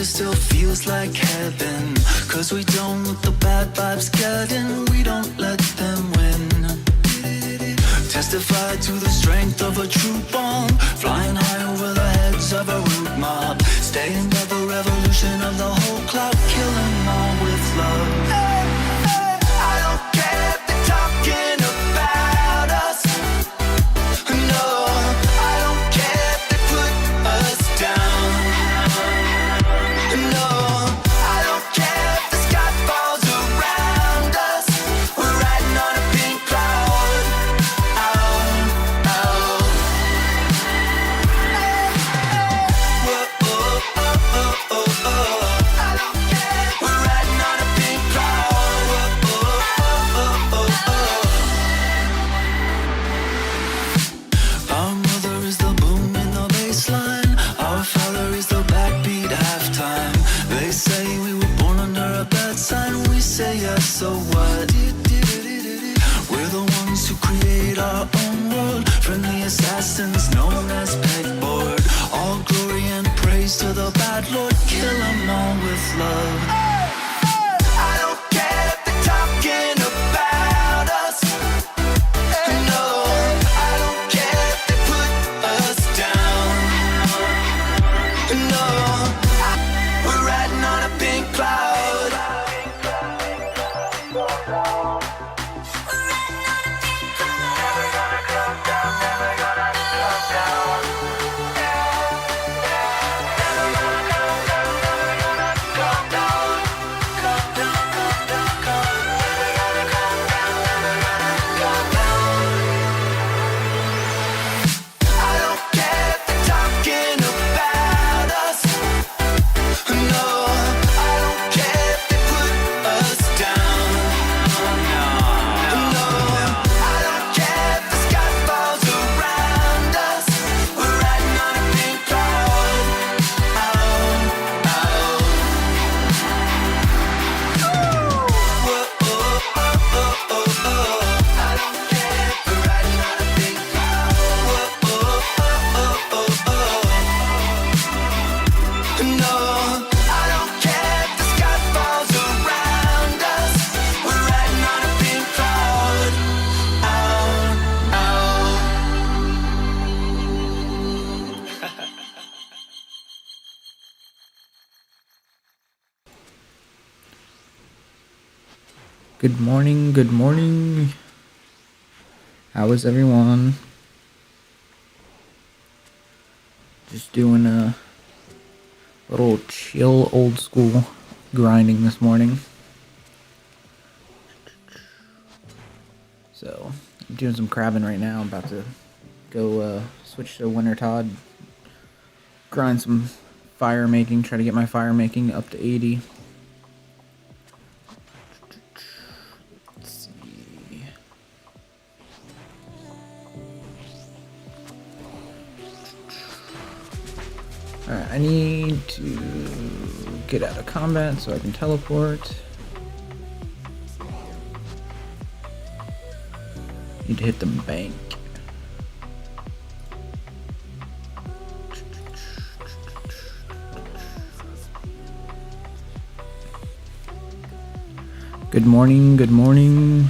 it still feels like heaven. Cause we don't let the bad vibes get in, we don't let them win. Testify to the strength of a true bond, flying high over the heads of a rude mob. Staying by the revolution of the whole cloud, kill 'em all with love. I don't care if they're talking about us. No, I don't care if they put us down. No, I don't care if the sky falls around us. We're riding on a pink cloud. Our mother is the boom in the bassline. Our father is the backbeat halftime. They say we were born under a bad sign. We say yes, so what? We're the ones who create our own world. Friendly assassins known as pegboard. All glory and praise to the bad Lord. Kill 'em all with love. I don't care if they're talking about us. No, I don't care if they put us down. No, we're riding on a pink cloud. I don't care if they're talking about us. No, I don't care if they put us down. No, I don't care if the sky falls around us. We're riding on a pink cloud. I don't care if we're riding on a pink cloud. No, I don't care if the sky falls around us. We're riding on a pink cloud. Good morning, good morning. How is everyone? Just doing a little chill old school grinding this morning. So, I'm doing some crabbing right now. I'm about to go switch to Winter Todd, grind some fire making, try to get my fire making up to 80. Alright, I need to get out of combat so I can teleport. Need to hit the bank. Good morning, good morning.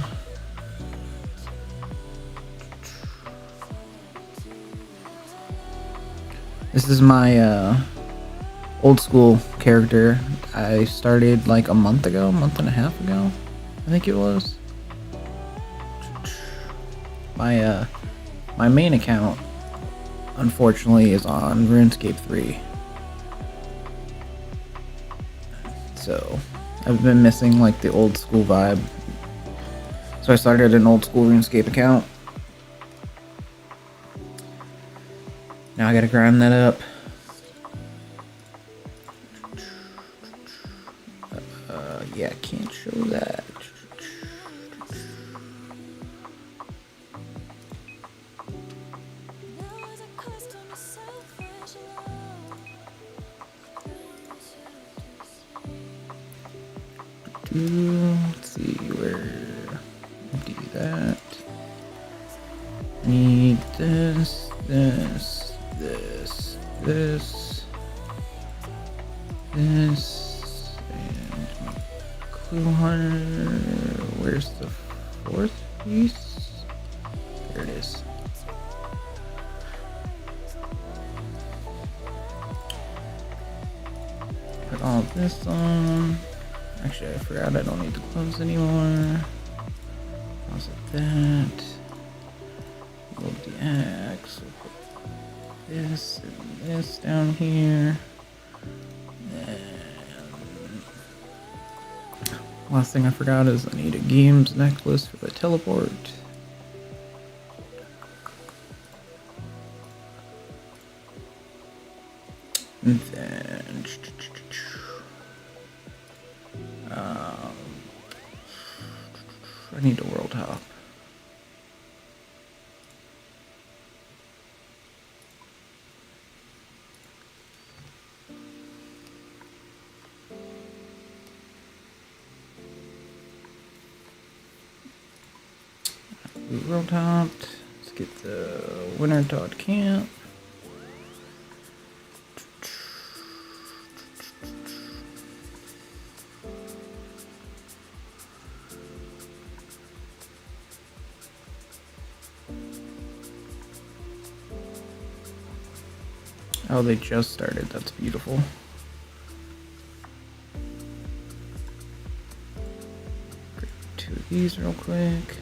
This is my old school character. I started like a month and a half ago, I think it was. My main account, unfortunately, is on RuneScape 3. So, I've been missing like the old school vibe. So I started an old school RuneScape account. Now I gotta grind that up. Yeah, I can't show that. Let's see where. Do that. Need this. this and my clue hunter. Where's the fourth piece? There it is. Put all this on. Actually, I forgot I don't need the gloves anymore. How's it that? Load the axe. We'll put this and this down here. Last thing I forgot is I need a games necklace for the teleport. And then I need a world hop. World hopped. Let's get the Winter Todd camp. Oh, they just started. That's beautiful. Grab 2 of these real quick.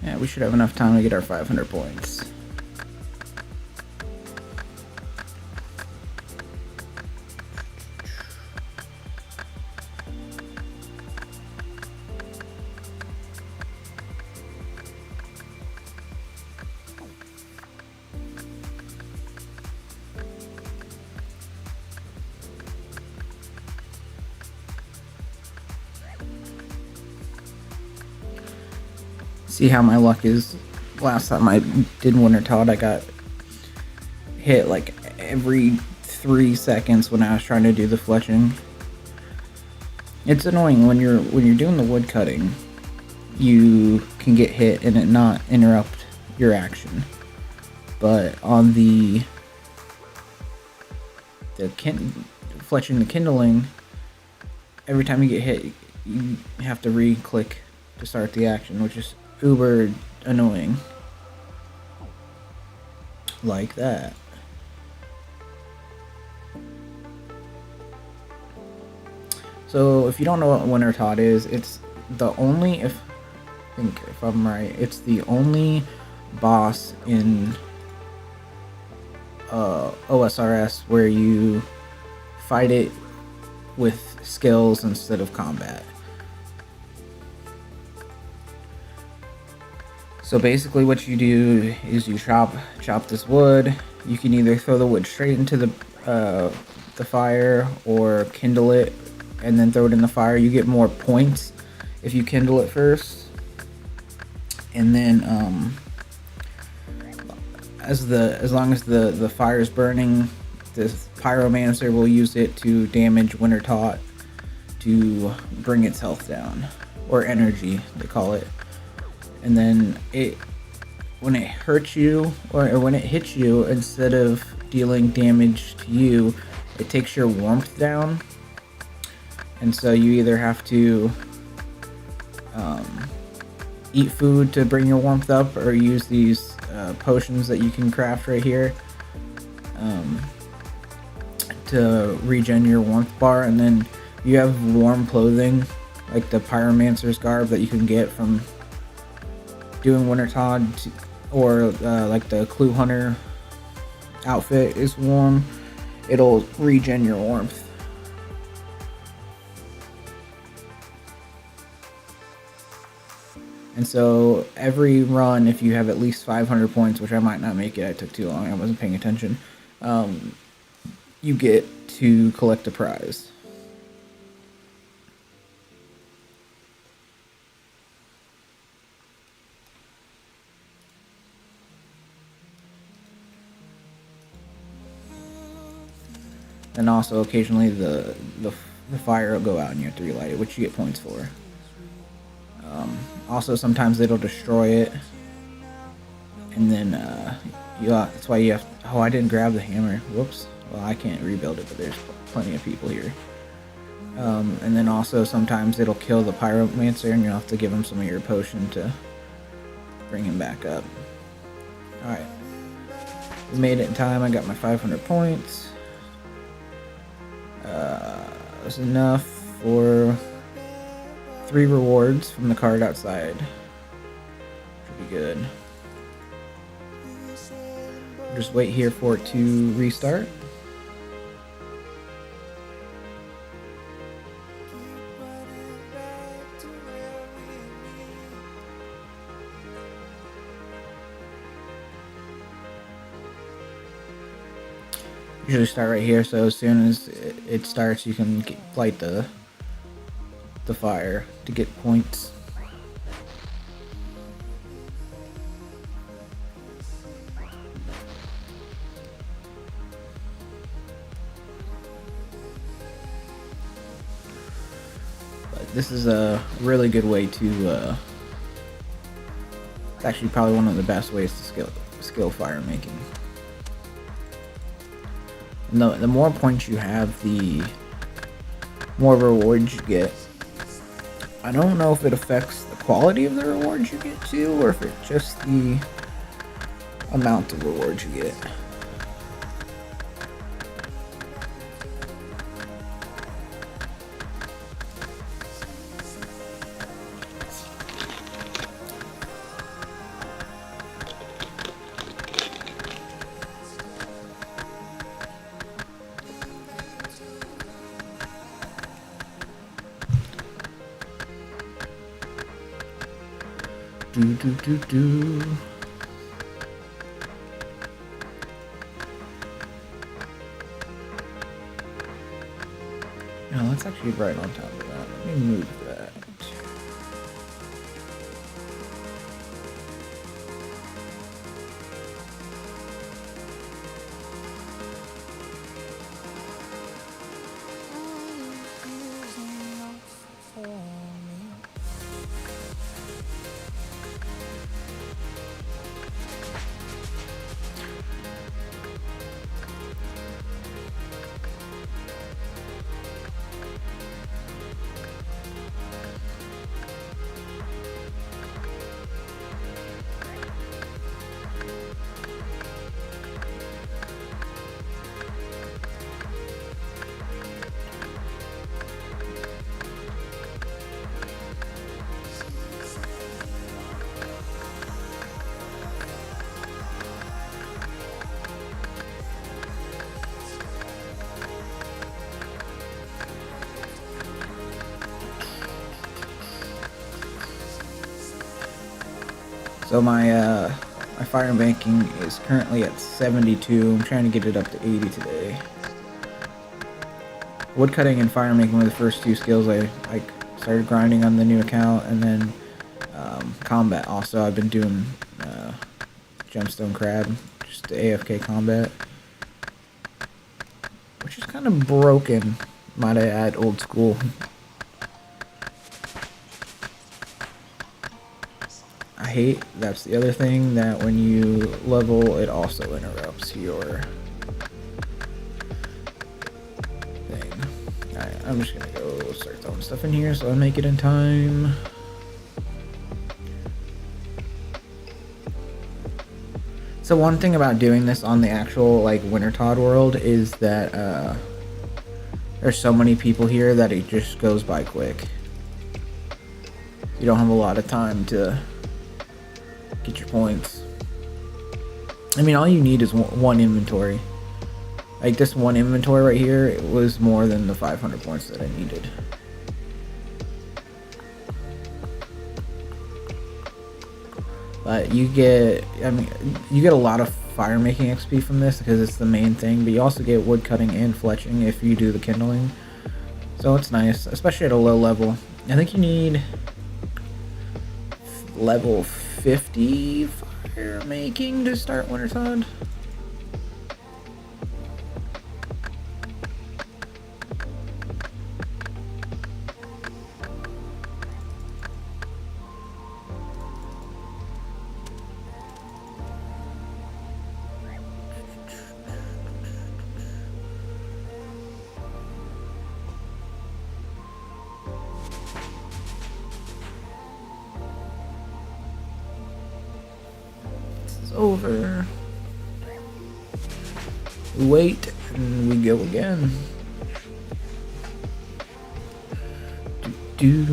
Yeah, we should have enough time to get our 500 points. See how my luck is. Last time I did Winter Todd, I got hit like every 3 seconds when I was trying to do the fletching. It's annoying when you're doing the wood cutting. You can get hit and it not interrupt your action. But on the fletching the kindling, every time you get hit, you have to re-click to start the action, which is uber annoying. Like that. So if you don't know what Winter Todd is, it's the only, if I'm right, it's the only boss in OSRS where you fight it with skills instead of combat. So basically what you do is you chop this wood. You can either throw the wood straight into the fire or kindle it and then throw it in the fire. You get more points if you kindle it first. And then as long as the fire is burning, the pyromancer will use it to damage Winter Todd to bring its health down, or energy they call it. And then when it hurts you, or when it hits you, instead of dealing damage to you, it takes your warmth down. And so you either have to eat food to bring your warmth up, or use these potions that you can craft right here to regen your warmth bar. And then you have warm clothing, like the pyromancer's garb that you can get from doing Winter Todd, or like the clue hunter outfit is warm. It'll regen your warmth. And so every run, if you have at least 500 points, which I might not make it, I took too long, I wasn't paying attention, you get to collect a prize. And also occasionally the fire will go out and you have to relight it, which you get points for. Also, sometimes it'll destroy it, and then that's why you have. Oh, I didn't grab the hammer. Whoops. Well, I can't rebuild it, but there's plenty of people here. And then also sometimes it'll kill the pyromancer, and you'll have to give him some of your potion to bring him back up. All right, we made it in time. I got my 500 points. That's enough for 3 rewards from the card outside. Should be good. Just wait here for it to restart. Usually start right here, so as soon as it starts, you can light the fire to get points. But this is a really good way to. It's actually probably one of the best ways to skill fire making. The more points you have, the more rewards you get. I don't know if it affects the quality of the rewards you get too, or if it's just the amount of rewards you get. Do. No, that's actually right on top of that. Let me move that. So my fire banking is currently at 72. I'm trying to get it up to 80 today. Woodcutting and fire making were the first 2 skills I started grinding on the new account, and then combat also. I've been doing gemstone crab, just AFK combat, which is kind of broken, might I add, old school. I hate, that's the other thing, that when you level, it also interrupts your thing. Alright, I'm just gonna go start throwing stuff in here so I make it in time. So one thing about doing this on the actual, like, Wintertodt world is that, there's so many people here that it just goes by quick. You don't have a lot of time to get your points. I mean, all you need is one inventory. Like, this one inventory right here, it was more than the 500 points that I needed. But you get, I mean, you get a lot of fire making XP from this because it's the main thing, but you also get wood cutting and fletching if you do the kindling. So it's nice, especially at a low level. I think you need level 50 fire making to start Wintertodt. over. We wait, and we go again. Do.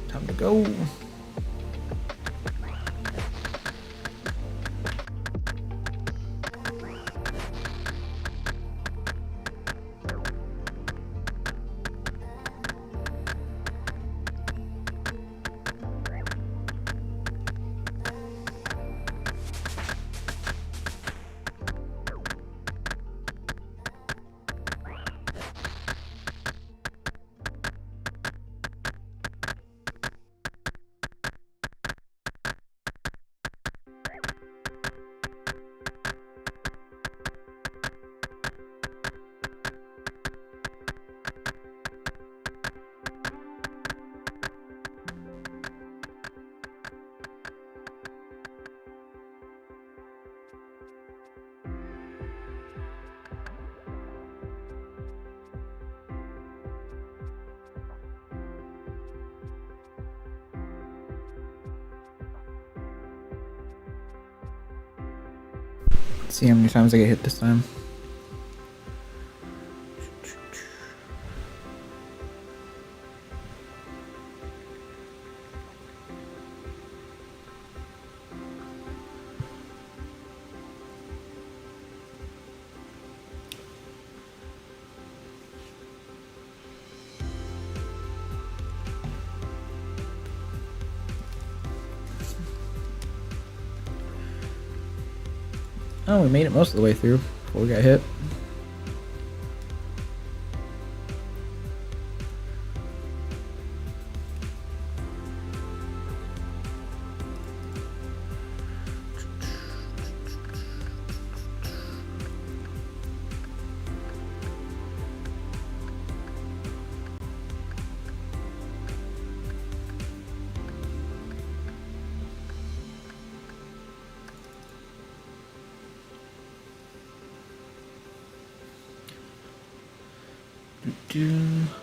Time to go. Let's see how many times I get hit this time. Oh, we made it most of the way through before we got hit.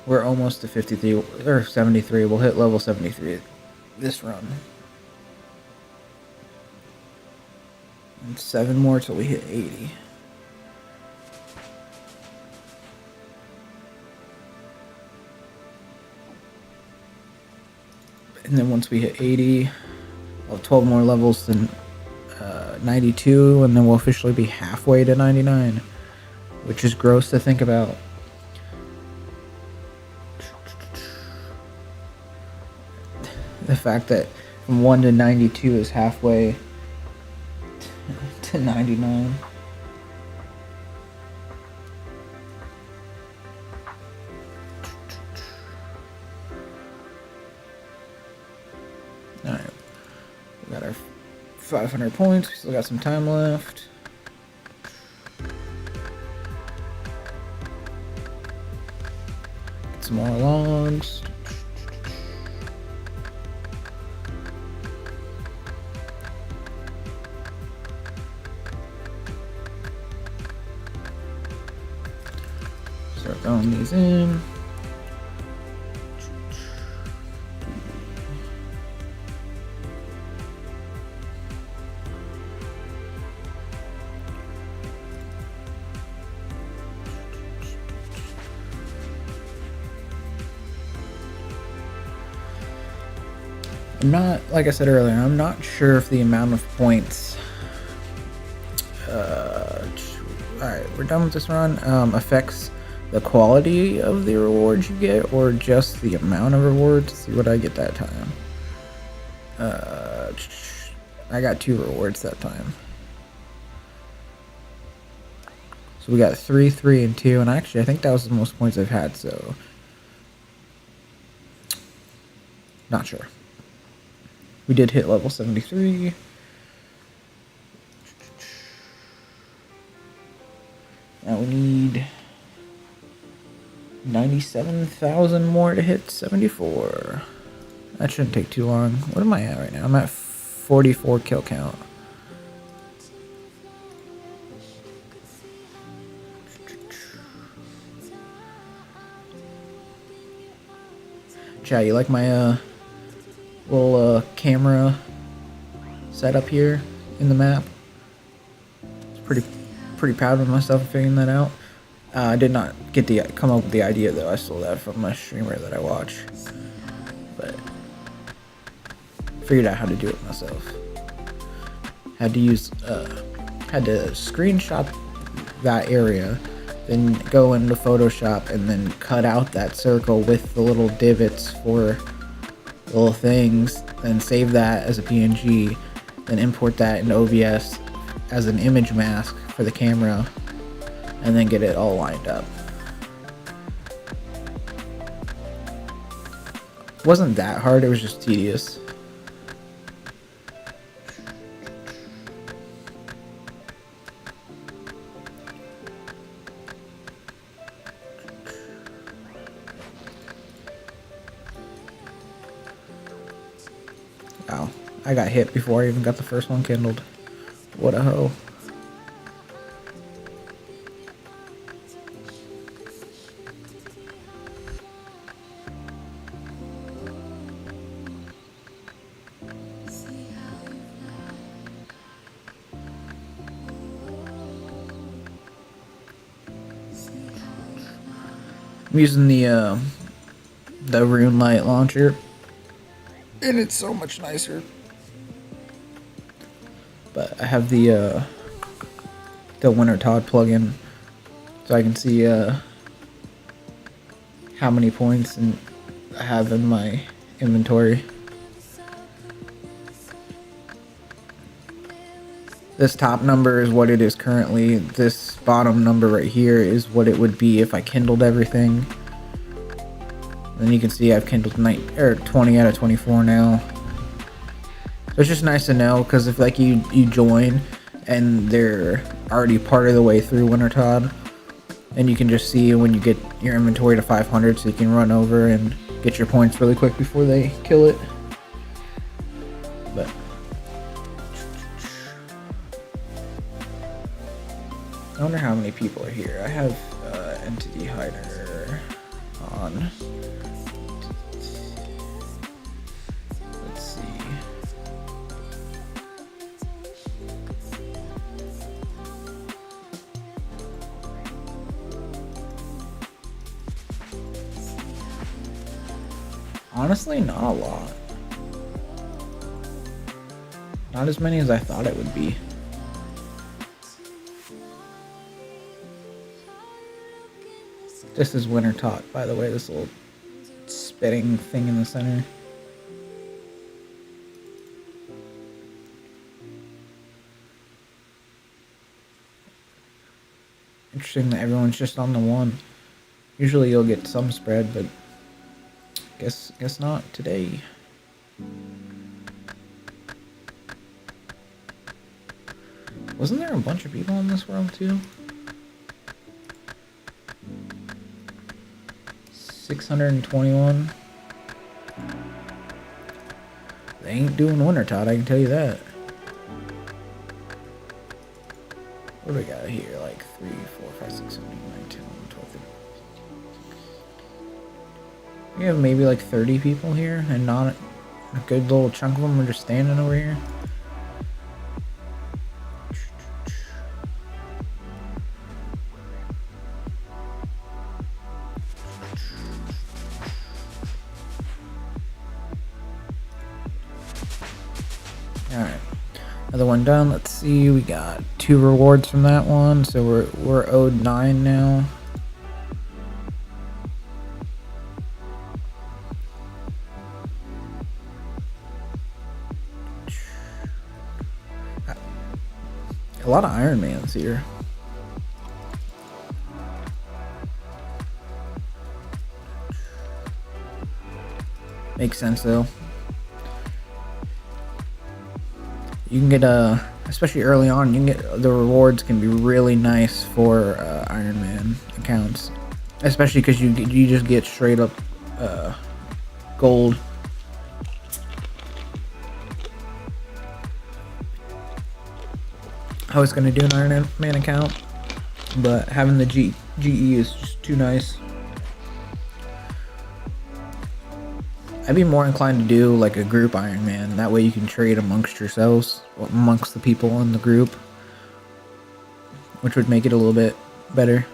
We're almost to 53 or 73. We'll hit level 73 this run. And 7 more till we hit 80. And then once we hit 80, we'll have 12 more levels than 92, and then we'll officially be halfway to 99, which is gross to think about. The fact that from 1 to 92 is halfway to 99. Alright. We got our 500 points. We still got some time left. Get some more logs. Start throwing these in. I'm not, like I said earlier, I'm not sure if the amount of points. Alright, we're done with this run. Affects the quality of the rewards you get or just the amount of rewards. Let's see what I get that time. I got 2 rewards that time. So we got 3, 3, and 2, and actually I think that was the most points I've had, so not sure. We did hit level 73. Now we need 97,000 more to hit 74. That shouldn't take too long. What am I at right now? I'm at 44 kill count. Chat, you like my little camera setup here in the map? It's pretty proud of myself for figuring that out. I did not come up with the idea though. I stole that from a streamer that I watch, but figured out how to do it myself. Had to screenshot that area, then go into Photoshop and then cut out that circle with the little divots for little things, then save that as a PNG, then import that into OBS as an image mask for the camera, and then get it all lined up. It wasn't that hard, it was just tedious. Wow, I got hit before I even got the first one kindled. What a hoe. I'm using the Rune Light launcher, and it's so much nicer. But I have the Winter Todd plugin, so I can see how many points I have in my inventory. This top number is what it is currently. This bottom number right here is what it would be if I kindled everything. And you can see I've kindled 20 out of 24 now. So it's just nice to know, because if like you join and they're already part of the way through Winter Todd, and you can just see when you get your inventory to 500, so you can run over and get your points really quick before they kill it. But I wonder how many people are here. I have Entity Hider on. Let's see. Honestly, not a lot. Not as many as I thought it would be. This is Winter Todd, by the way, this little spitting thing in the center. Interesting that everyone's just on the one. Usually you'll get some spread, but guess not today. Wasn't there a bunch of people in this world too? 621. They ain't doing Winter Todd, I can tell you that. What do we got here? Like 3, 4, 5, 6, 7, 8, 9, 10, 11, 12, 13. We have maybe like 30 people here, and not a good little chunk of them are just standing over here. Alright, another one done. Let's see, we got 2 rewards from that one, so we're owed 9 now. A lot of Iron Mans here. Makes sense though. You can get especially early on, you can get the rewards can be really nice for Iron Man accounts, especially because you just get straight up gold. I was gonna do an Iron Man account, but having the GE is just too nice. I'd be more inclined to do like a group Iron Man. That way you can trade amongst yourselves, amongst the people in the group, which would make it a little bit better.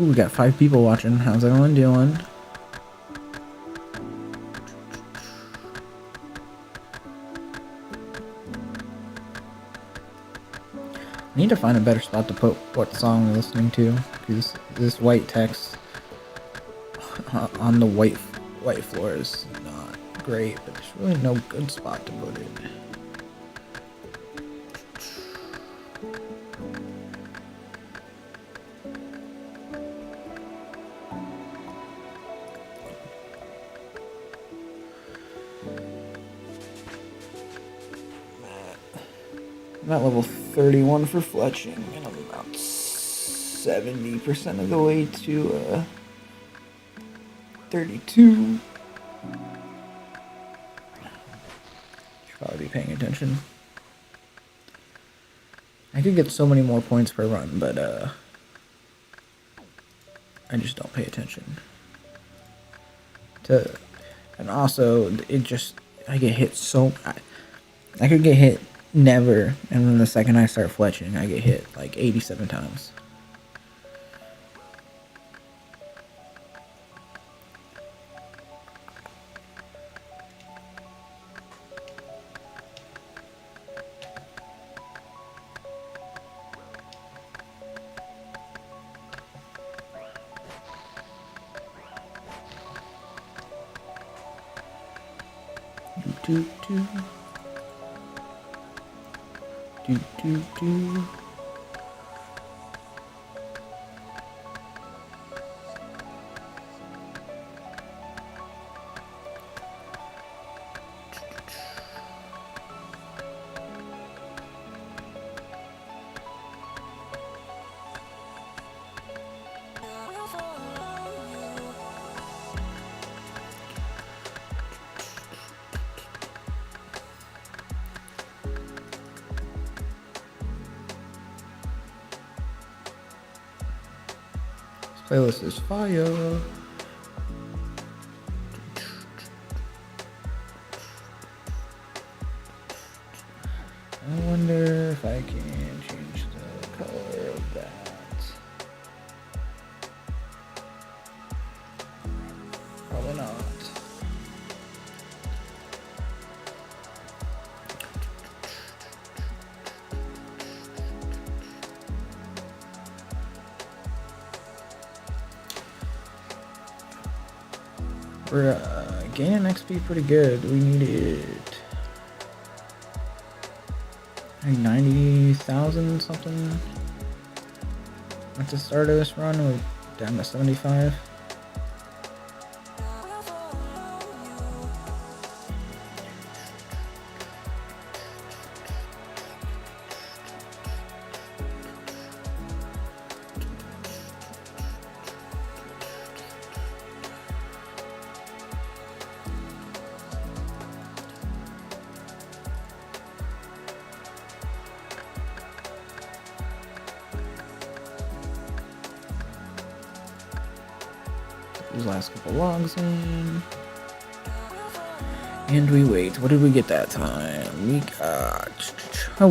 Ooh, we got 5 people watching. How's everyone doing? I need to find a better spot to put what song we're listening to, because this white text on the white floor is not great, but there's really no good spot to put it. I'm at level 31 for fletching, and I'm about 70% of the way to 32. Should probably be paying attention. I could get so many more points per run, but I just don't pay attention. And also, I get hit so... I could get hit never, and then the second I start fletching, I get hit like 87 times. Do do do do do. Playlist is fire. I wonder if I can change the color of that. Probably not. We're gaining XP pretty good. We needed like 90,000 something at the start of this run. We're down to 75. These last couple logs in. And we wait. What did we get that time? We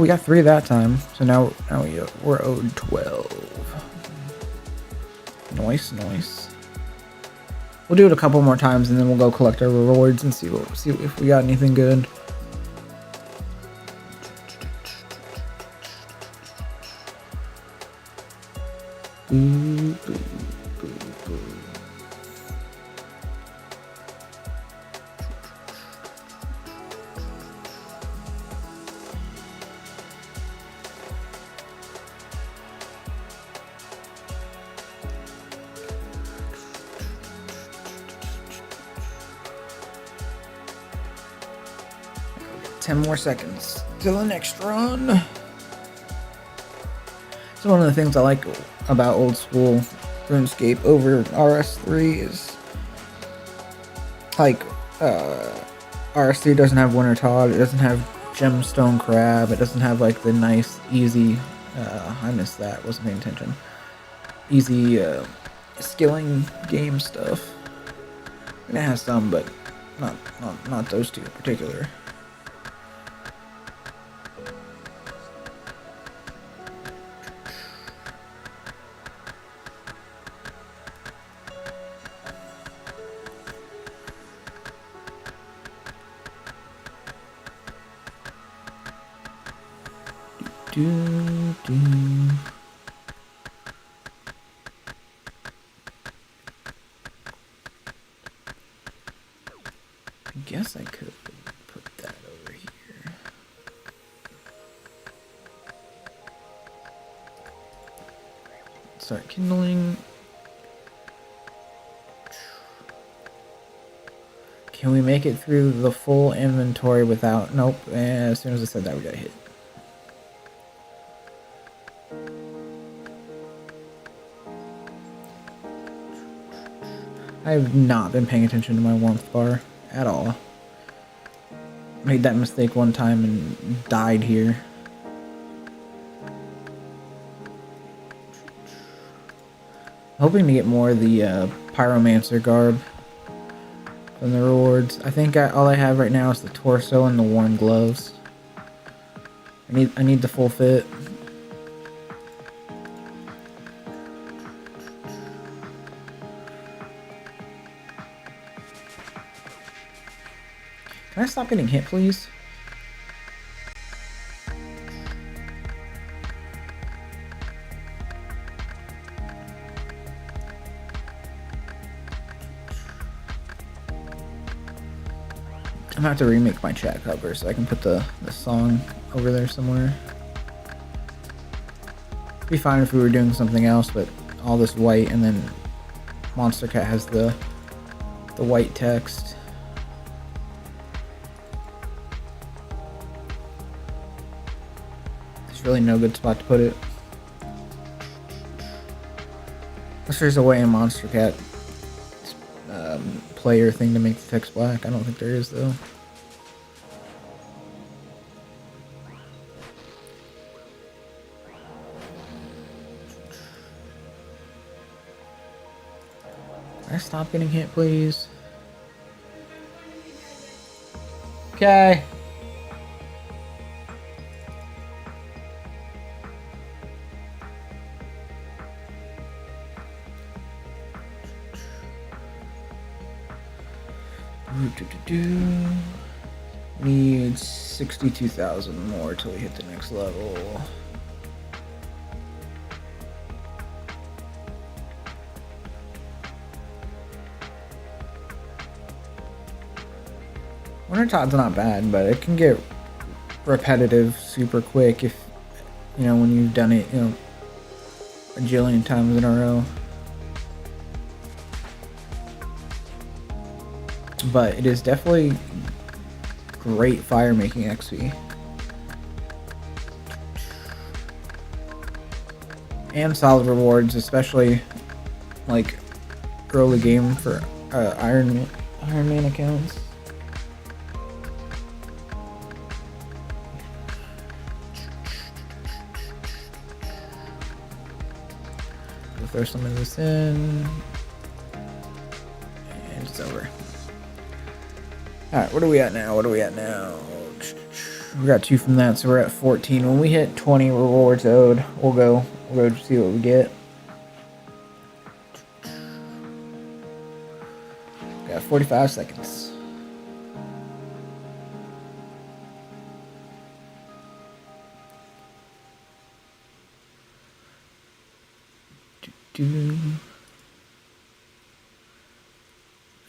got 3 that time. So now we're owed 12. Nice. We'll do it a couple more times and then we'll go collect our rewards and see if we got anything good. Boo, boo, boo, boo. Ten more seconds till the next run. So one of the things I like about old school RuneScape over RS3 is like RS3 doesn't have Winter Todd, it doesn't have Gemstone Crab, it doesn't have like the nice easy I missed that, wasn't paying attention. Easy skilling game stuff. And it has some, but not those two in particular. Do, do. I guess I could put that over here. Start kindling. Can we make it through the full inventory without... Nope. As soon as I said that, we got hit. I have not been paying attention to my warmth bar at all. Made that mistake one time and died here. Hoping to get more of the Pyromancer garb from the rewards. I think all I have right now is the torso and the worn gloves. I need the full fit. Can I stop getting hit, please? I'm gonna have to remake my chat cover so I can put the song over there somewhere. It'd be fine if we were doing something else, but all this white and then Monster Cat has the white text. There's really no good spot to put it. Unless there's a way in Monster Cat player thing to make the text black. I don't think there is though. Can I stop getting hit, please? Okay. Need 62,000 more till we hit the next level. Winter Todd's not bad, but it can get repetitive super quick if, you know, when you've done it, you know, a jillion times in a row. But it is definitely great fire making XP. And solid rewards, especially like early game for Iron Man accounts. We'll throw some of this in. And it's over. Alright, what are we at now? We got 2 from that, so we're at 14. When we hit 20 rewards owed, we'll go see what we get. Got 45 seconds.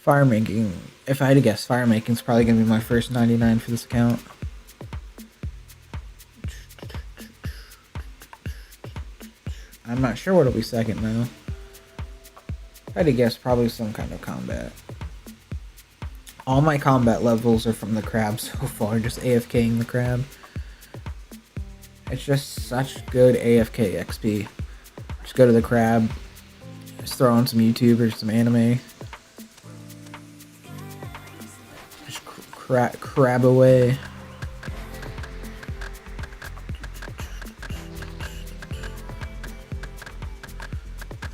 Fire making. If I had to guess, fire making is probably gonna be my first 99 for this account. I'm not sure what'll be second though. If I had to guess, probably some kind of combat. All my combat levels are from the crab so far, just AFKing the crab. It's just such good AFK XP. Just go to the crab, just throw on some YouTube or some anime. Just crab away.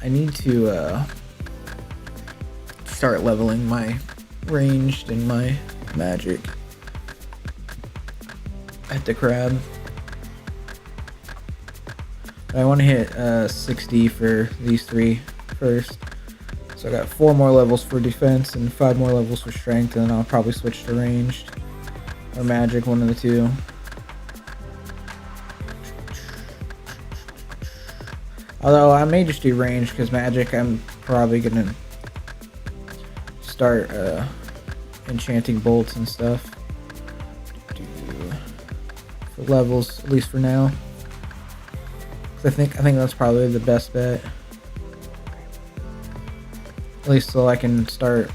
I need to start leveling my ranged and my magic at the crab. I want to hit 60 for these three first. So I got 4 more levels for defense and 5 more levels for strength, and then I'll probably switch to ranged or magic, one of the two. Although I may just do ranged because magic I'm probably gonna start enchanting bolts and stuff for levels, at least for now. I think that's probably the best bet. At least so I can start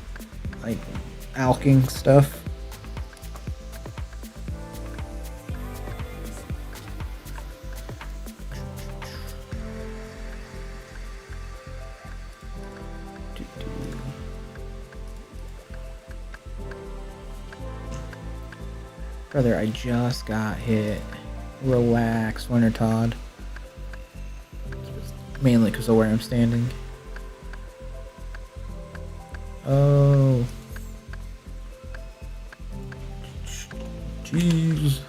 like alching stuff. Brother, I just got hit. Relax, Winter Todd. Mainly because of where I'm standing. Oh. Jeez.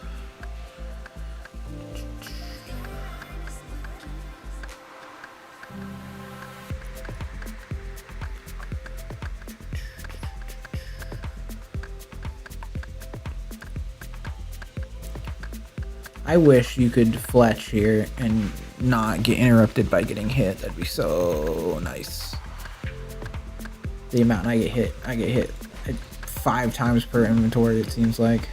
I wish you could fletch here and not get interrupted by getting hit. That'd be so nice. The amount I get hit like 5 times per inventory, it seems like.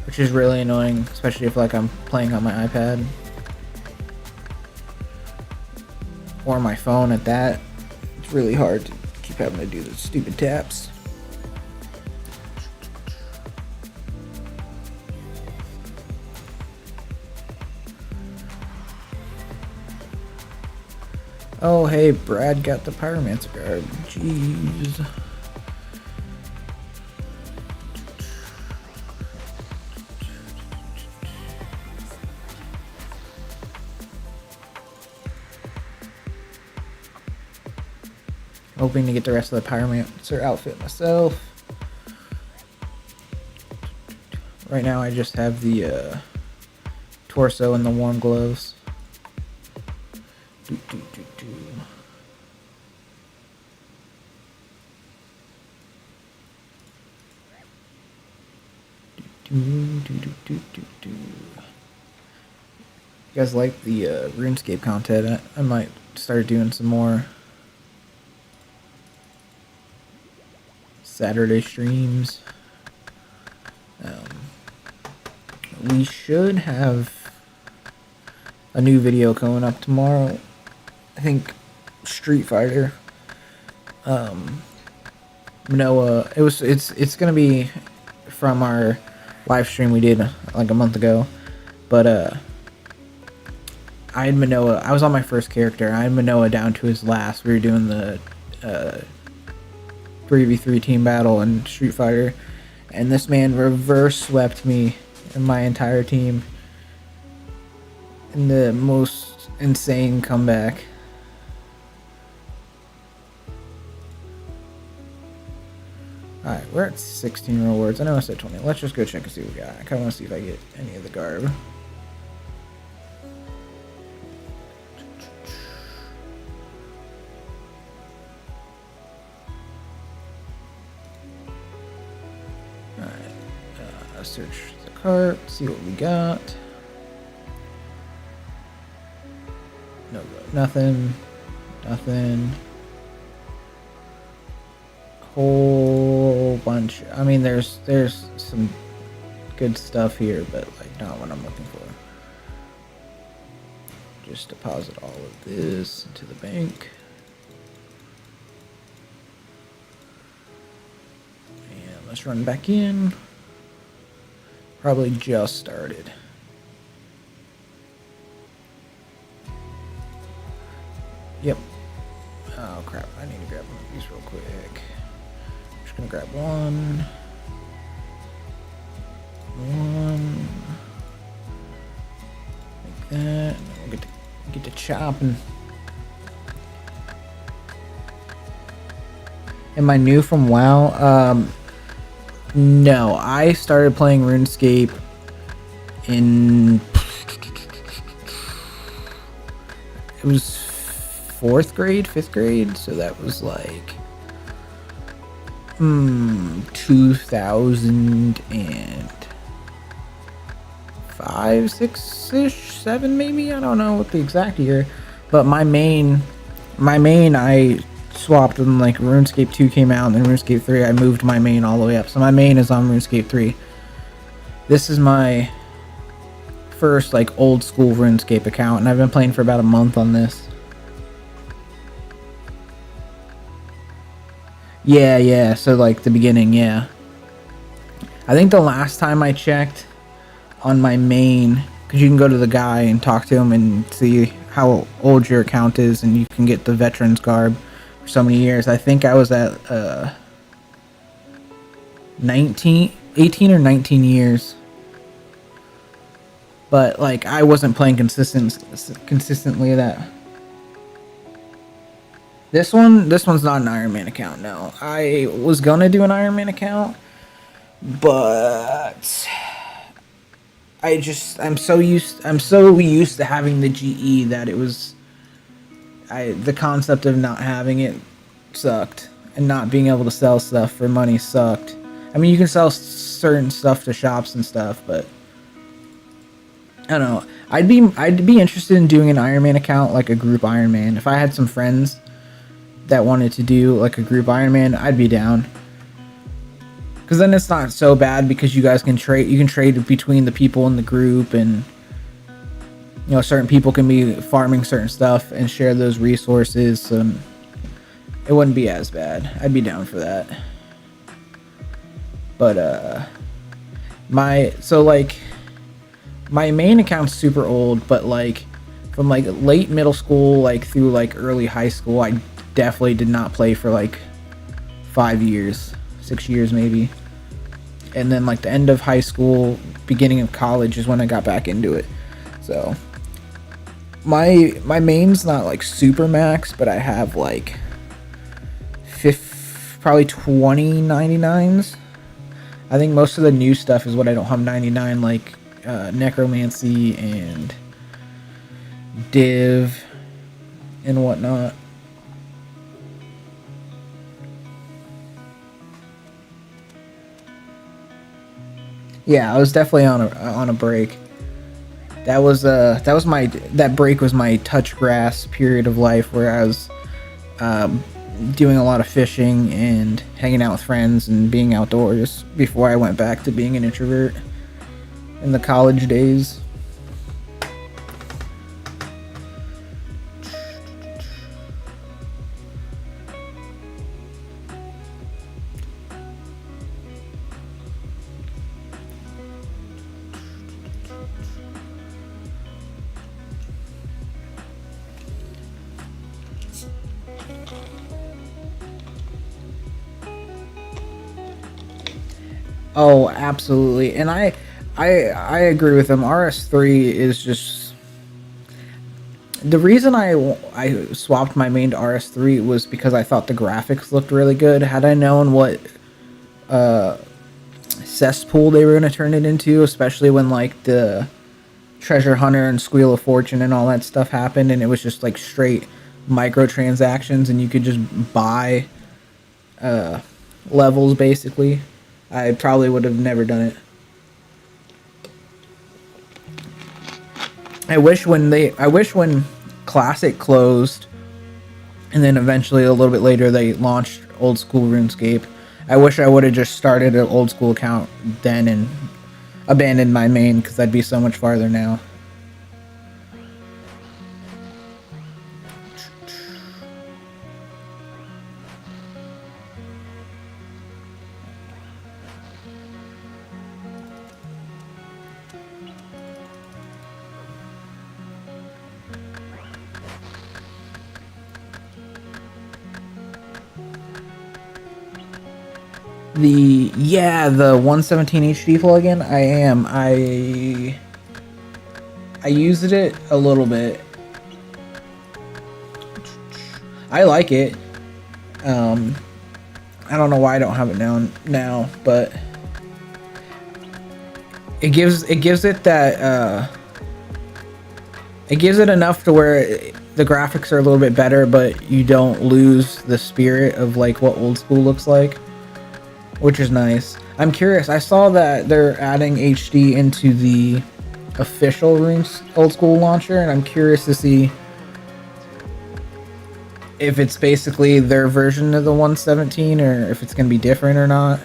Which is really annoying, especially if like I'm playing on my iPad. Or my phone at that. It's really hard to keep having to do the stupid taps. Oh, hey, Brad got the Pyromancer guard. Jeez. Hoping to get the rest of the Pyromancer outfit myself. Right now I just have the torso and the warm gloves. You guys like the RuneScape content? I might start doing some more Saturday streams. We should have a new video coming up tomorrow. I think Street Fighter. Manoa. It's gonna be from our live stream we did like a month ago, but I had Manoa. I was on my first character. I had Manoa down to his last. We were doing the 3v3 team battle in Street Fighter, and this man reverse swept me and my entire team in the most insane comeback. Alright, we're at 16 rewards. I know I said 20. Let's just go check and see what we got. I kind of want to see if I get any of the garb. Search the cart, see what we got. No, nothing. Whole bunch. I mean, there's some good stuff here, but like not what I'm looking for. Just deposit all of this into the bank. And let's run back in. Probably just started. Yep. Oh crap, I need to grab one of these real quick. Just gonna grab one. Like that. And then we'll get to chopping. Am I new from WoW? No, I started playing RuneScape in... It was 4th grade, 5th grade, so that was like 2005, 6-ish, 7 maybe. I don't know what the exact year, but my main I swapped when like RuneScape 2 came out, and then RuneScape 3 I moved my main all the way up. So my main is on RuneScape 3. This is my first like old school RuneScape account, and I've been playing for about a month on this. Yeah, so like the beginning, yeah. I think the last time I checked on my main, because you can go to the guy and talk to him and see how old your account is, and you can get the veteran's garb for so many years. I think I was at 18 or 19 years. But like I wasn't playing consistently that. This one's not an Iron Man account, no. I was gonna do an Iron Man account, but I'm so used to having the GE that it was the concept of not having it sucked, and not being able to sell stuff for money sucked. I mean, you can sell certain stuff to shops and stuff, but I don't know. I'd be interested in doing an Iron Man account, like a group Iron Man. If I had some friends that wanted to do like a group Iron Man, I'd be down. Because then it's not so bad, because you guys can trade. You can trade between the people in the group, and you know, certain people can be farming certain stuff and share those resources. So it wouldn't be as bad. I'd be down for that. But my main account's super old, but like from like late middle school like through like early high school, I definitely did not play for like 5 years, 6 years maybe. And then like the end of high school, beginning of college is when I got back into it. So my main's not like super max, but I have like probably 20 99s. I think most of the new stuff is what I don't have 99, like necromancy and div and whatnot. Yeah, I was definitely on a break. That break was my touch grass period of life, where I was doing a lot of fishing and hanging out with friends and being outdoors before I went back to being an introvert in the college days. Oh, absolutely. And I agree with him. RS3 is just the reason I swapped my main to RS3 was because I thought the graphics looked really good. Had I known what cesspool they were going to turn it into, especially when like the Treasure Hunter and Squeal of Fortune and all that stuff happened, and it was just like straight microtransactions and you could just buy levels basically, I probably would have never done it. I wish when Classic closed, and then eventually a little bit later they launched Old School RuneScape. I wish I would have just started an Old School account then and abandoned my main, because I'd be so much farther now. The 117 HD full again. I am. I used it a little bit. I like it. I don't know why I don't have it now, but it gives it that it gives it enough to where the graphics are a little bit better, but you don't lose the spirit of like what Old School looks like, which is nice. I'm curious. I saw that they're adding HD into the official Runes Old School launcher, and I'm curious to see if it's basically their version of the 117 or if it's going to be different or not.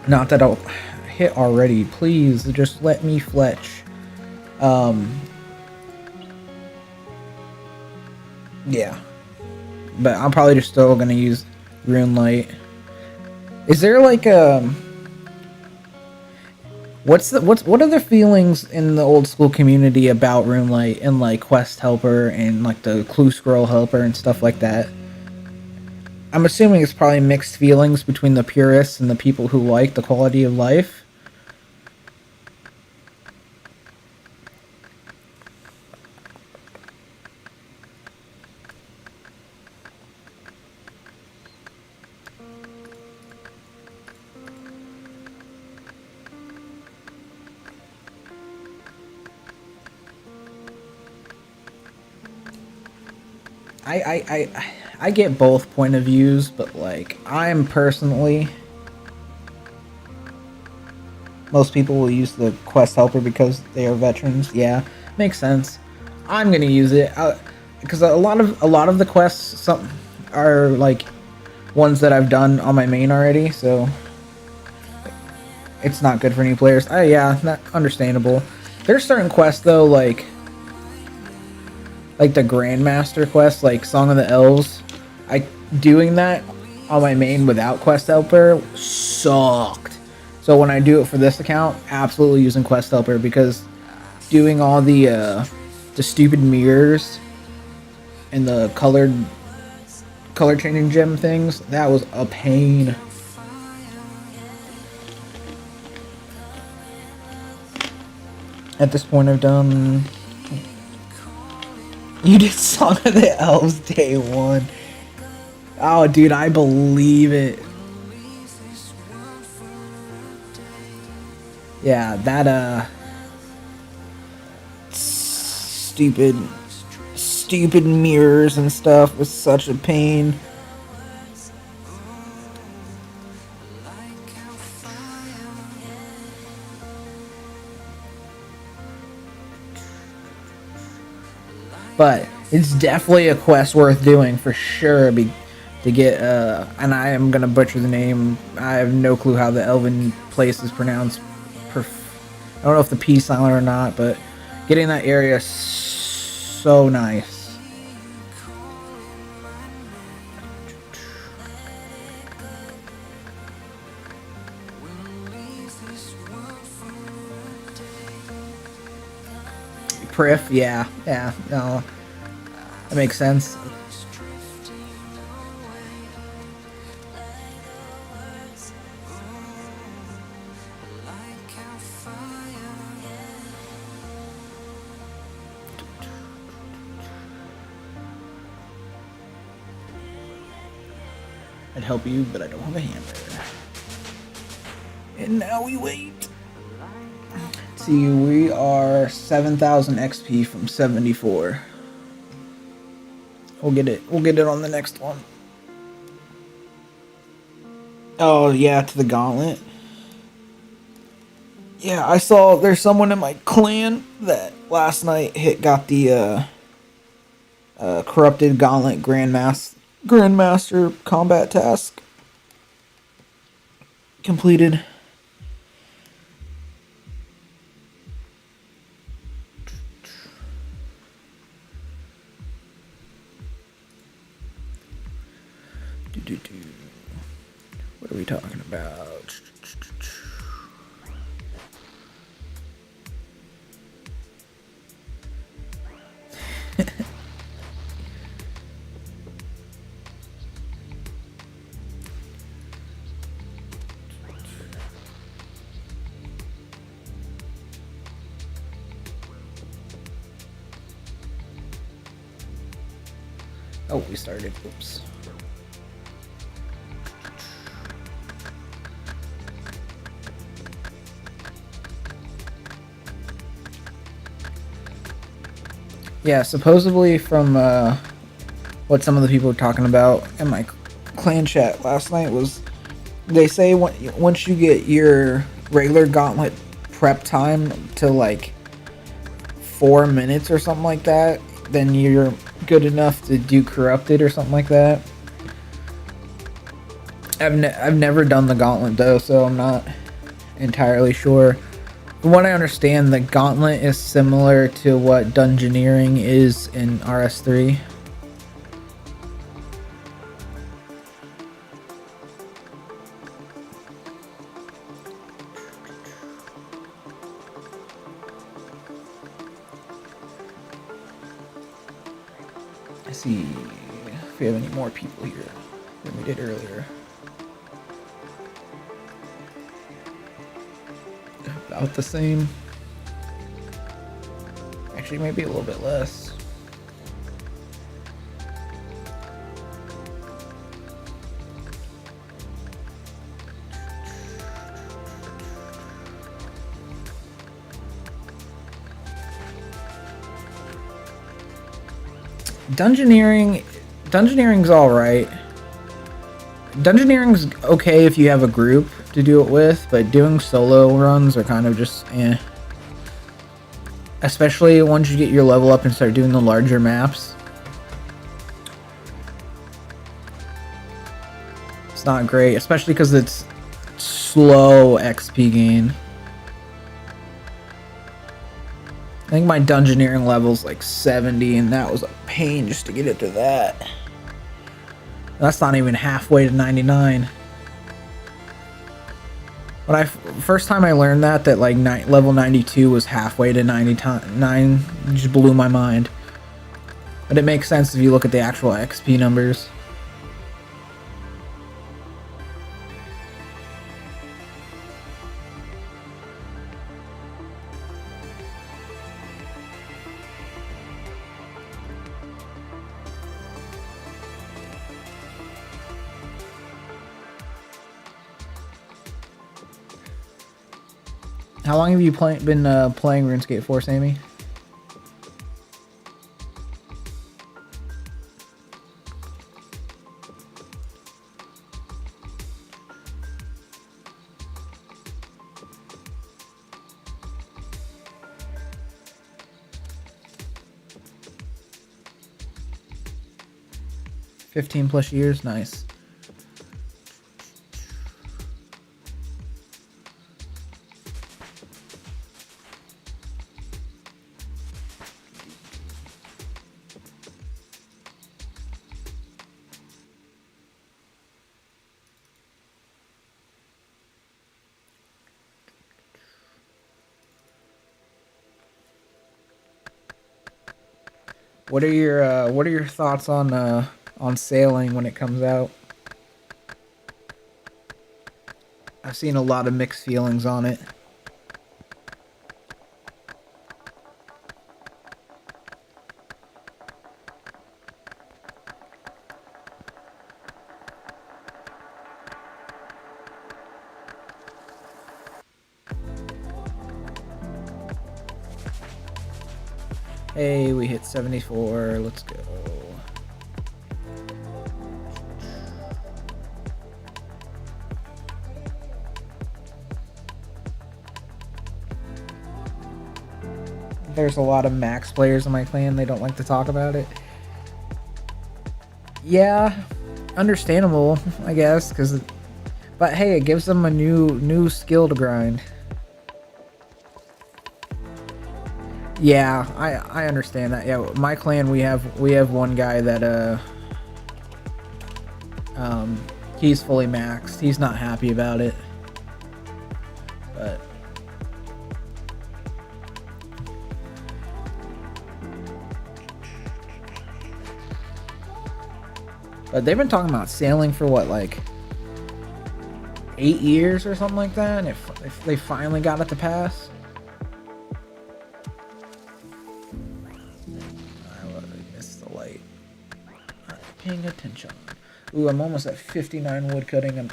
Not that I'll hit already. Please just let me fletch. Yeah. But I'm probably just still going to use RuneLite. Is there like what are the feelings in the Old School community about RuneLite and like Quest Helper and like the Clue Scroll Helper and stuff like that? I'm assuming it's probably mixed feelings between the purists and the people who like the quality of life. I get both point of views, but like I'm personally, most people will use the Quest Helper because they are veterans. Yeah, makes sense. I'm gonna use it because a lot of the quests some are like ones that I've done on my main already, so it's not good for new players. Yeah, not understandable. There's certain quests though, like the Grandmaster quest, like Song of the Elves. Doing that on my main without Quest Helper sucked. So when I do it for this account, absolutely using Quest Helper, because doing all the stupid mirrors and the color changing gem things, that was a pain. At this point, I've done. You did Song of the Elves day one. Oh, dude, I believe it. Yeah, that, stupid mirrors and stuff was such a pain. But it's definitely a quest worth doing for sure. To get and I am gonna butcher the name. I have no clue how the Elven place is pronounced. I don't know if the P silent or not, but getting that area is so nice. Prif, yeah, no, that makes sense. I'd help you, but I don't have a hammer. And now we wait. Let's see, we are 7,000 XP from 74. We'll get it on the next one. Oh yeah, to the gauntlet. Yeah, I saw there's someone in my clan that last night got the corrupted gauntlet grandmaster combat task completed. What are we talking about? Oh, we started. Oops. Yeah, supposedly from what some of the people were talking about in my clan chat last night was they say once you get your regular gauntlet prep time to like 4 minutes or something like that, then you're good enough to do corrupted or something like that. I've never done the gauntlet though, so I'm not entirely sure. From what I understand, the gauntlet is similar to what dungeoneering is in RS3. Let's see if we have any more people here than we did earlier. About the same. Actually, maybe a little bit less. Dungeoneering's alright. Dungeoneering's okay if you have a group to do it with, but doing solo runs are kind of just eh. Especially once you get your level up and start doing the larger maps. It's not great, especially because it's slow XP gain. I think my dungeoneering level's like 70, and that was a pain just to get it to that. That's not even halfway to 99. When first time I learned that like level 92 was halfway to 99, it just blew my mind. But it makes sense if you look at the actual XP numbers. How long have you been playing RuneScape for, Sammy? +15 years, nice. What are your thoughts on sailing when it comes out? I've seen a lot of mixed feelings on it. Hey, we hit 74. Let's go. there's a lot of max players in my clan. They don't like to talk about it. Yeah, understandable, I guess, but hey, it gives them a new skill to grind. Yeah, I understand that. Yeah, my clan, we have one guy that he's fully maxed. He's not happy about it. But they've been talking about sailing for what, like 8 years or something like that, and if they finally got it to pass. I missed the light. Not paying attention. Ooh, I'm almost at 59 wood cutting. I'm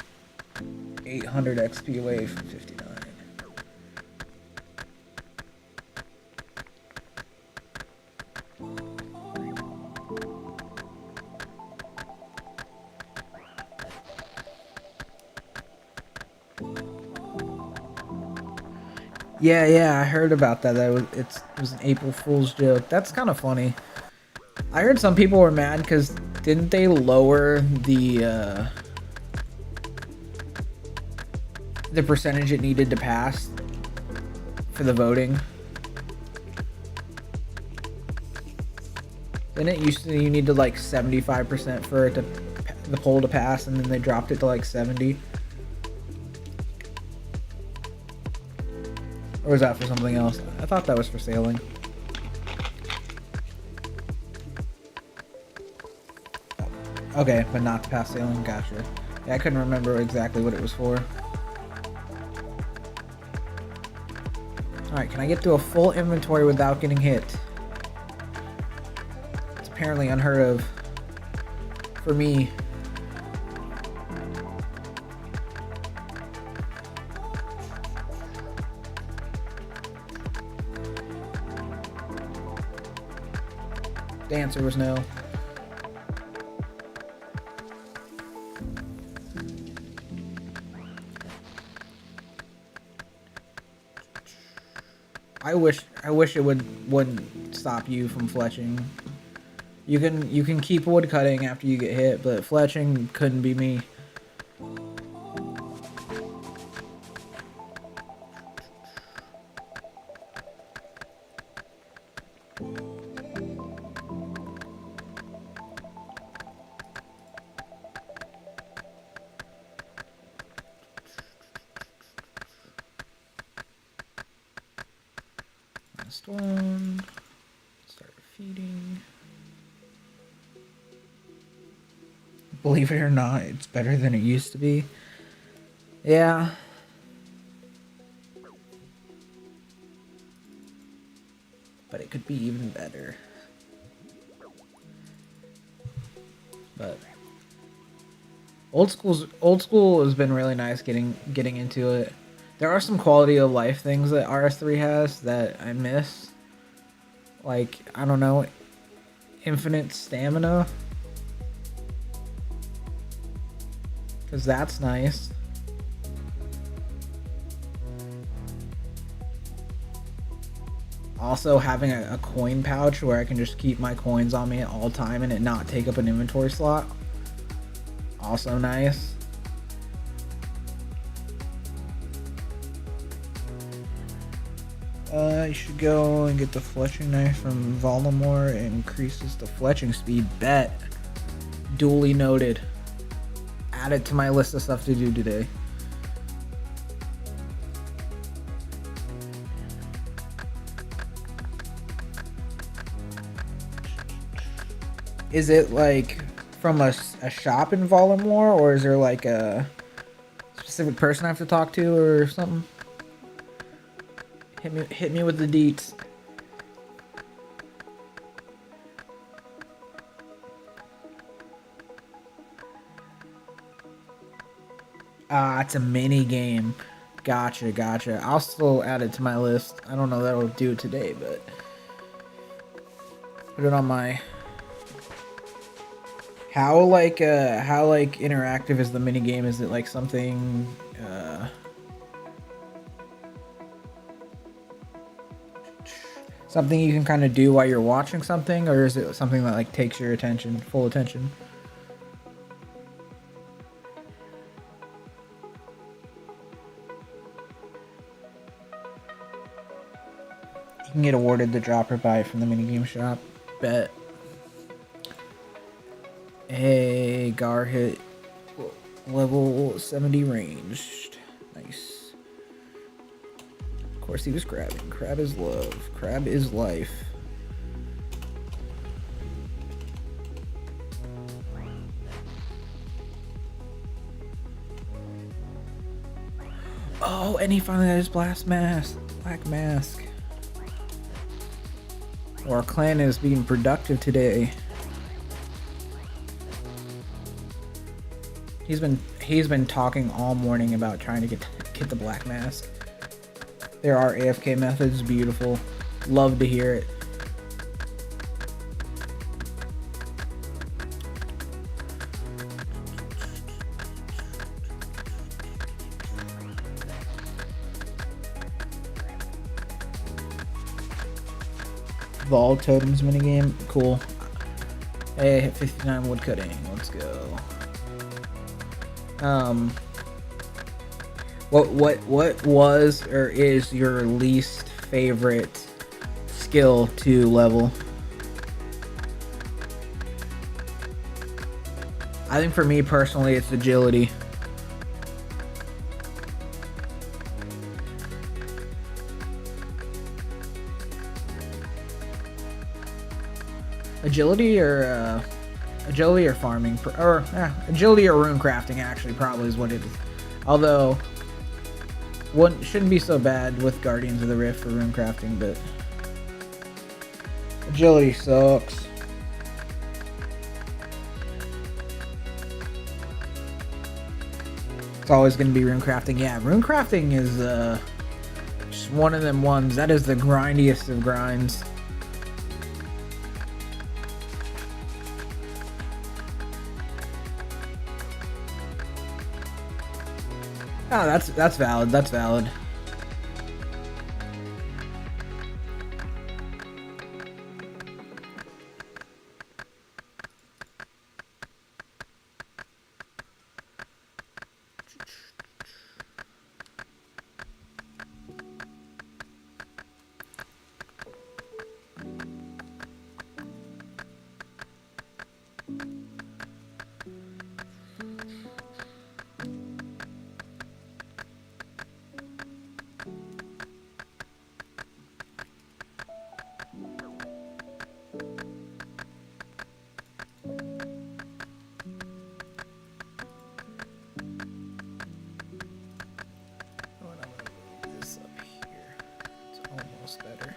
800 XP away from 59. Yeah, I heard about that. It was an April Fool's joke. That's kind of funny. I heard some people were mad because didn't they lower the percentage it needed to pass for the voting? Didn't it used to, you needed like 75% for it to the poll to pass, and then they dropped it to like 70? Or was that for something else? I thought that was for sailing. Okay, but not to pass sailing. Gotcha. Yeah, I couldn't remember exactly what it was for. Alright, can I get to a full inventory without getting hit? It's apparently unheard of. For me. The answer was no. I wish it wouldn't stop you from fletching. You can keep wood cutting after you get hit, but fletching couldn't be me. Last one. Start feeding. Believe it or not, it's better than it used to be. Yeah. But it could be even better. But old school has been really nice getting into it. There are some quality of life things that RS3 has that I miss. Like, I don't know, infinite stamina. Because that's nice. Also, having a coin pouch where I can just keep my coins on me at all time and it not take up an inventory slot. Also nice. You should go and get the fletching knife from Voldemort. It increases the fletching speed. Bet. Duly noted. Add it to my list of stuff to do today. Is it like from a shop in Voldemort, or is there like a specific person I have to talk to or something? Hit me with the deets. Ah, it's a mini game. Gotcha. I'll still add it to my list. I don't know that I'll do it today, but put it on my. How interactive is the mini game? Is it like something? something you can kind of do while you're watching something, or is it something that like takes your attention, full attention? You can get awarded the dropper buy from the minigame shop. Bet. Hey, Gar hit level 70 ranged. Nice. Of course he was crabbing. Crab is love. Crab is life. Oh, and he finally got his black mask. Our clan is being productive today. He's been talking all morning about trying to get the black mask. There are AFK methods, beautiful. Love to hear it. Vol totems minigame, cool. Hey, hit 59 woodcutting. Let's go. What was or is your least favorite skill to level? I think for me personally, it's agility. Agility or farming, agility or rune crafting actually probably is what it is. Although, shouldn't be so bad with Guardians of the Rift for rune crafting, but agility sucks. It's always going to be rune crafting. Yeah, rune crafting is just one of them ones. That is the grindiest of grinds. Oh, that's valid. That's valid. Better.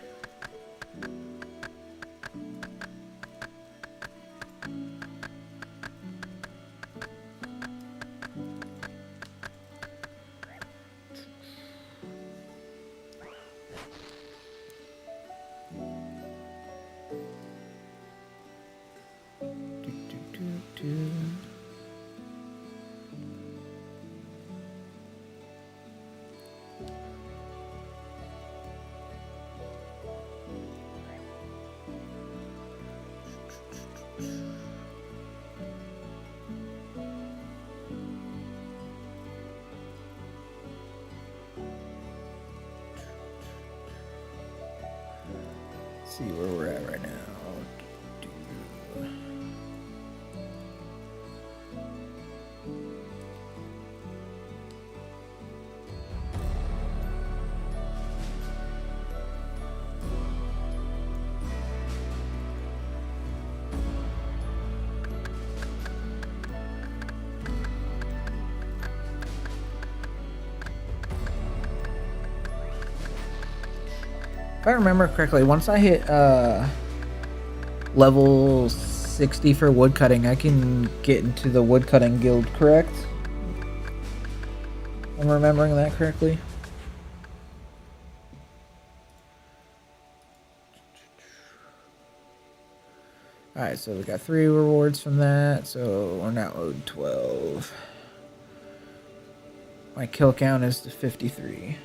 See where we're at right now. If I remember correctly, once I hit level 60 for woodcutting, I can get into the woodcutting guild, correct? I'm remembering that correctly. Alright, so we got 3 rewards from that, so we're now owed 12. My kill count is to 53.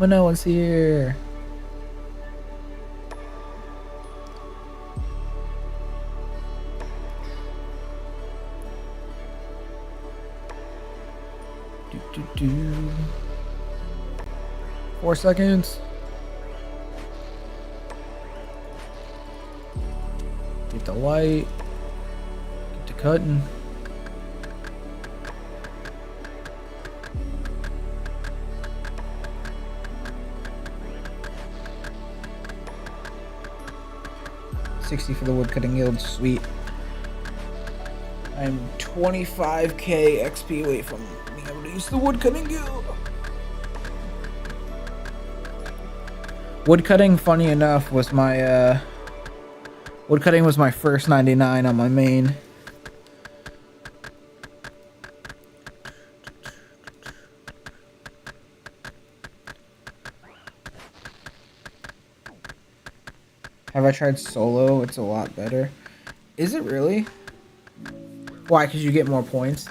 Manoa's here. Do. 4 seconds. Get the light. Get to cutting. $60 for the woodcutting guild. Sweet. I'm 25k XP away from being able to use the woodcutting guild. Woodcutting, funny enough, was my woodcutting was my first 99 on my main. Have I tried solo? It's a lot better. Is it really? Why? Because you get more points?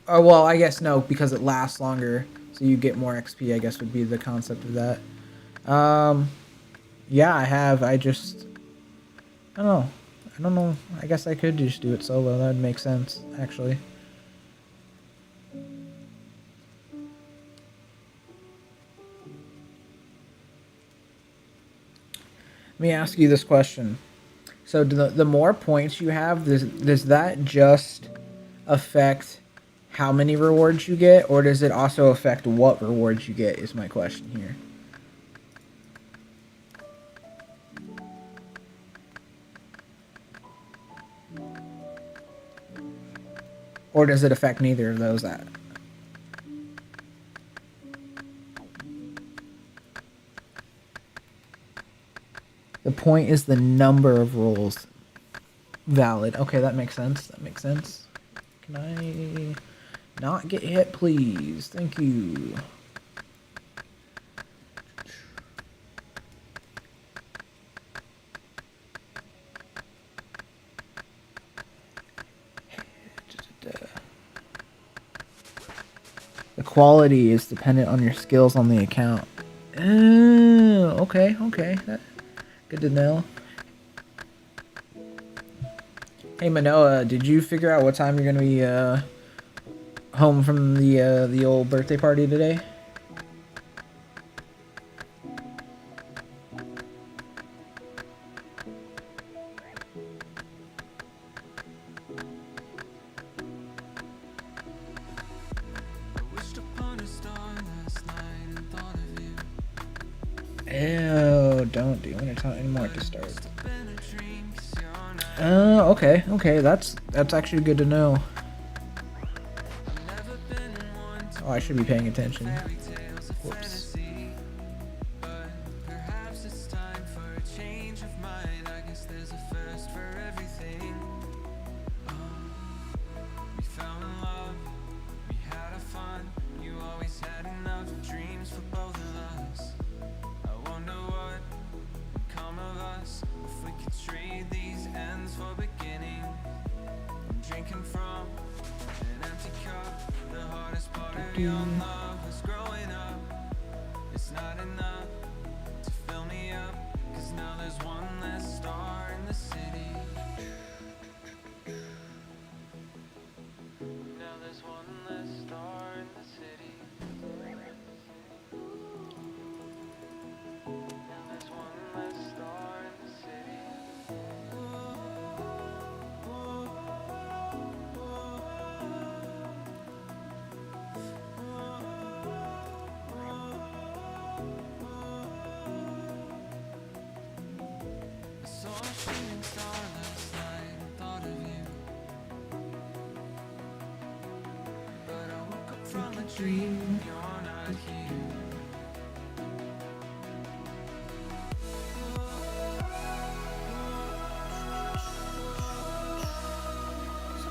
Oh, well, I guess no, because it lasts longer, so you get more XP, I guess would be the concept of that. Yeah, I have. I don't know. I guess I could just do it solo. That would make sense, actually. Let me ask you this question. So the more points you have, does that just affect how many rewards you get, or does it also affect what rewards you get, is my question here. Or does it affect neither of those? The point is the number of rolls. Valid. Okay, that makes sense. That makes sense. Can I not get hit, please? Thank you. The quality is dependent on your skills on the account. Okay. Good to know. Hey Manoa, did you figure out what time you're gonna be home from the old birthday party today? Ew, don't do winter time anymore to start. Okay, that's actually good to know. Oh, I should be paying attention. Whoops.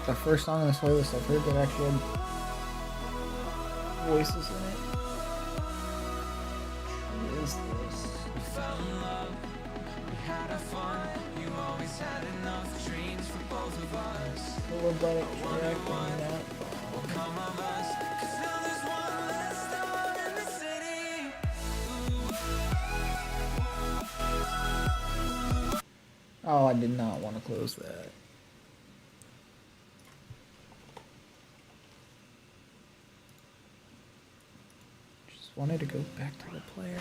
The first song on this playlist I've heard that actually had voices in it. What is this? Robotic track and that. Oh, I did not want to close that. Just wanted to go back to the player.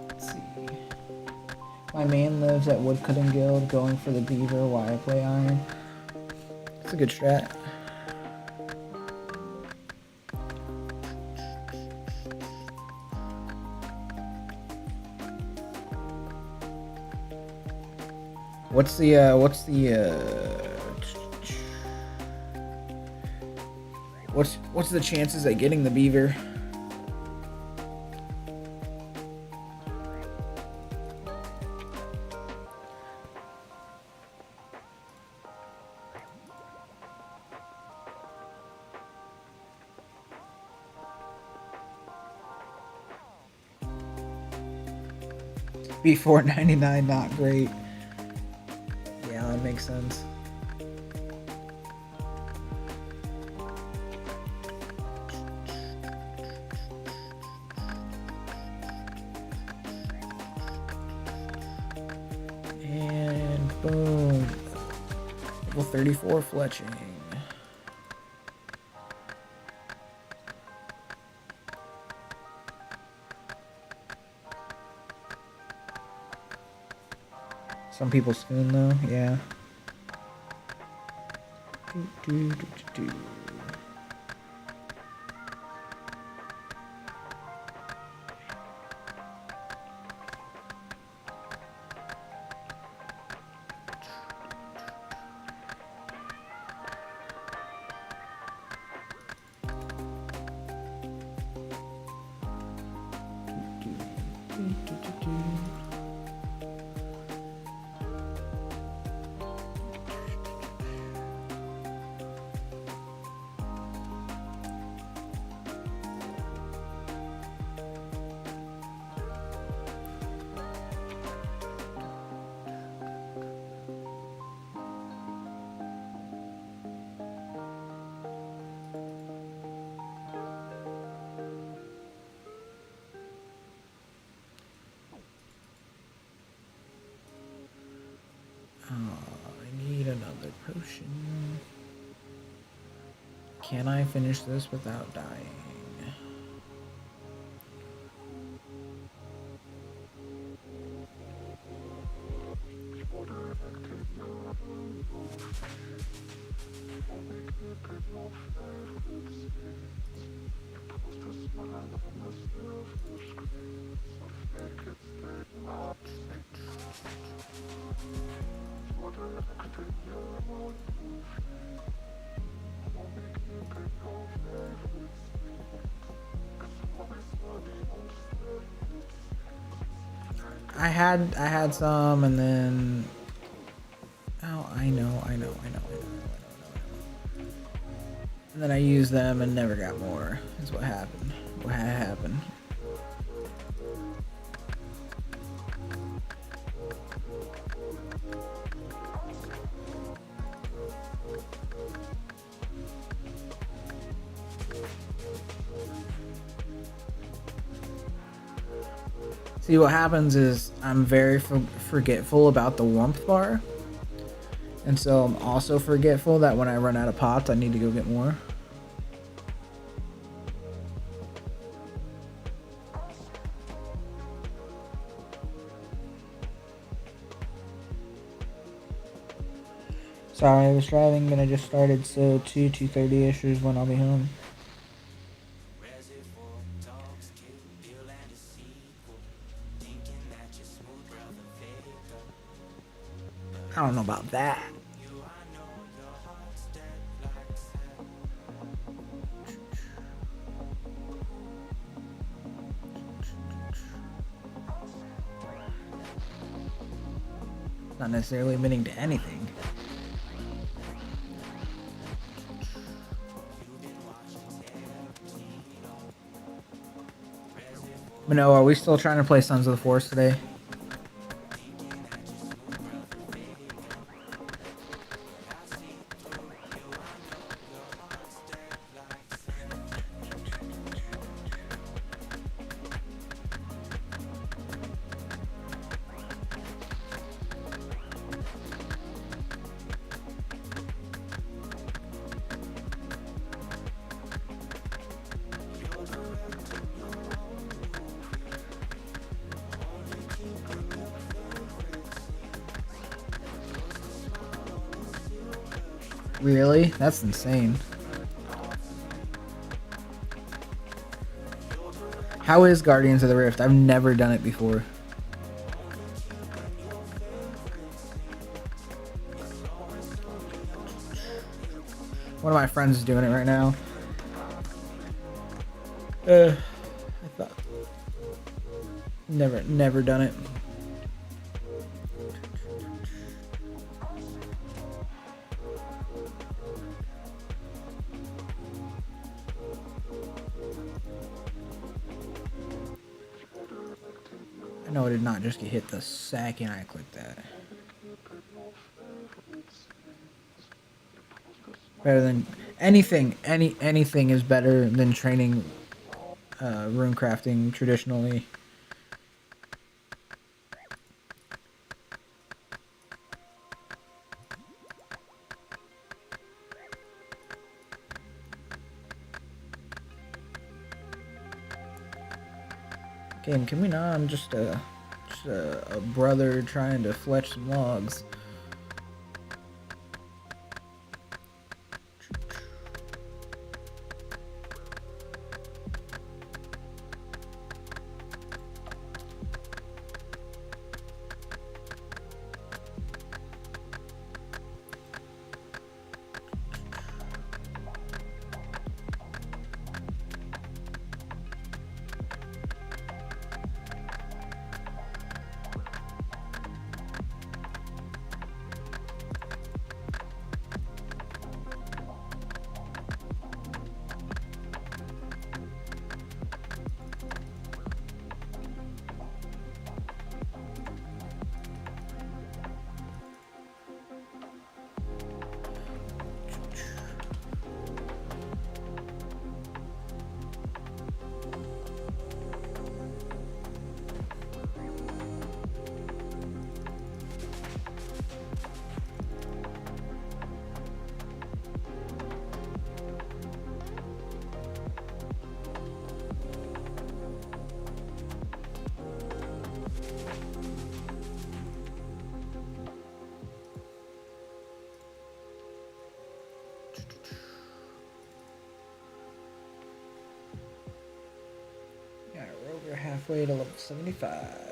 Let's see. My man lives at Woodcutting Guild, going for the beaver while I play iron. It's a good strat. What's the chances of getting the beaver? B499 not great. Yeah, that makes sense. And boom. Level 34 fletching. Some people spoon though, yeah. I need another potion. Can I finish this without dying? I had some, and then I know. And then I used them and never got more. Is what happened. What had happened. See, what happens is I'm very forgetful about the warmth bar. And so I'm also forgetful that when I run out of pots, I need to go get more. Sorry, I was driving, but I just started, so 2:30ish is when I'll be home. I don't know about that. not necessarily admitting to anything. But no, are we still trying to play Sons of the Forest today? Really? That's insane. How is Guardians of the Rift? I've never done it before. One of my friends is doing it right now. I thought never done it. I know it did not just get hit the second I clicked that. Better than anything. Anything is better than training rune crafting traditionally. Game, can we not? I'm just a brother trying to fletch some logs. Yeah, we're over halfway to level 75.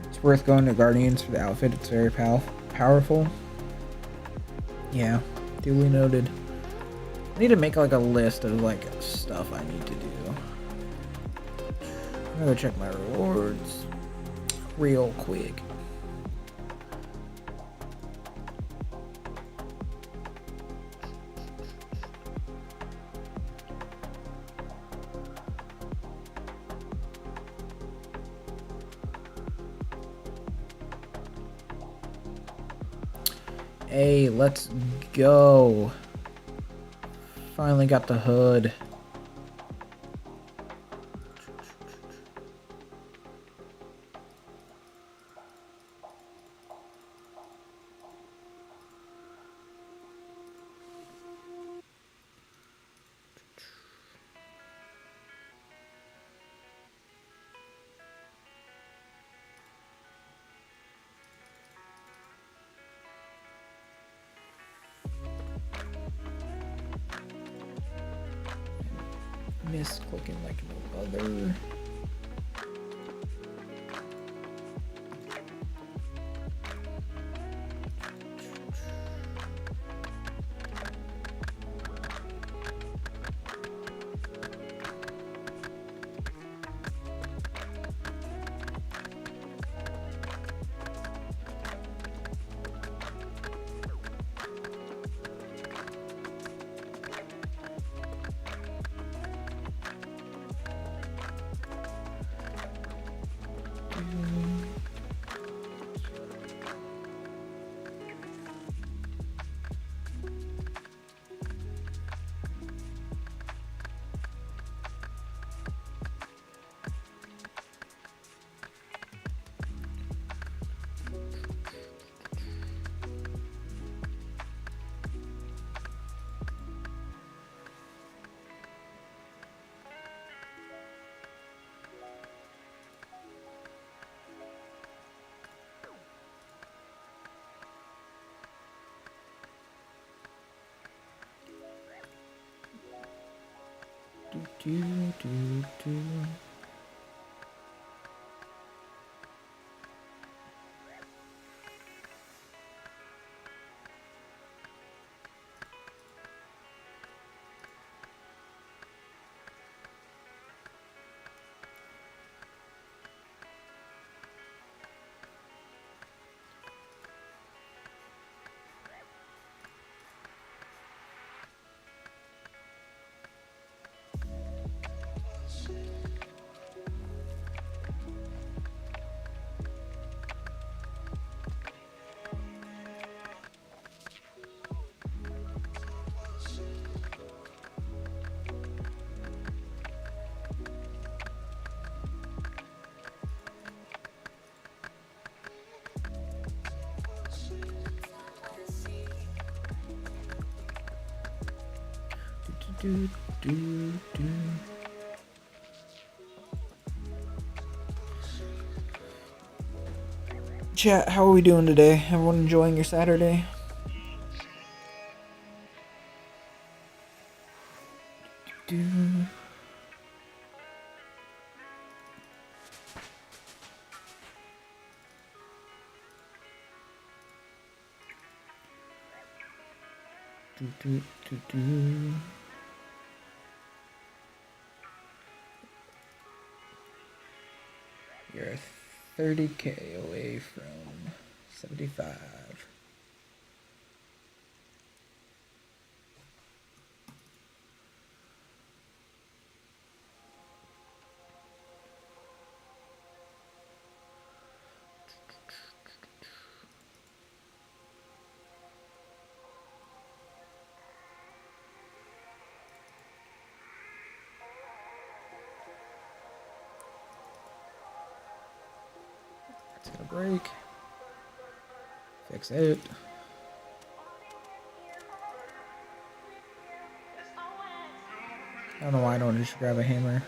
It's worth going to Guardians for the outfit. It's very powerful. Yeah, duly noted. I need to make like a list of like stuff I need to do. I'm gonna go check my rewards real quick. A, let's go. Finally got the hood. Misclicking like no other. Do. Chat, how are we doing today? Everyone enjoying your Saturday? You're 30K away from 75. It's gonna break. Fix it. I don't know why I don't just grab a hammer.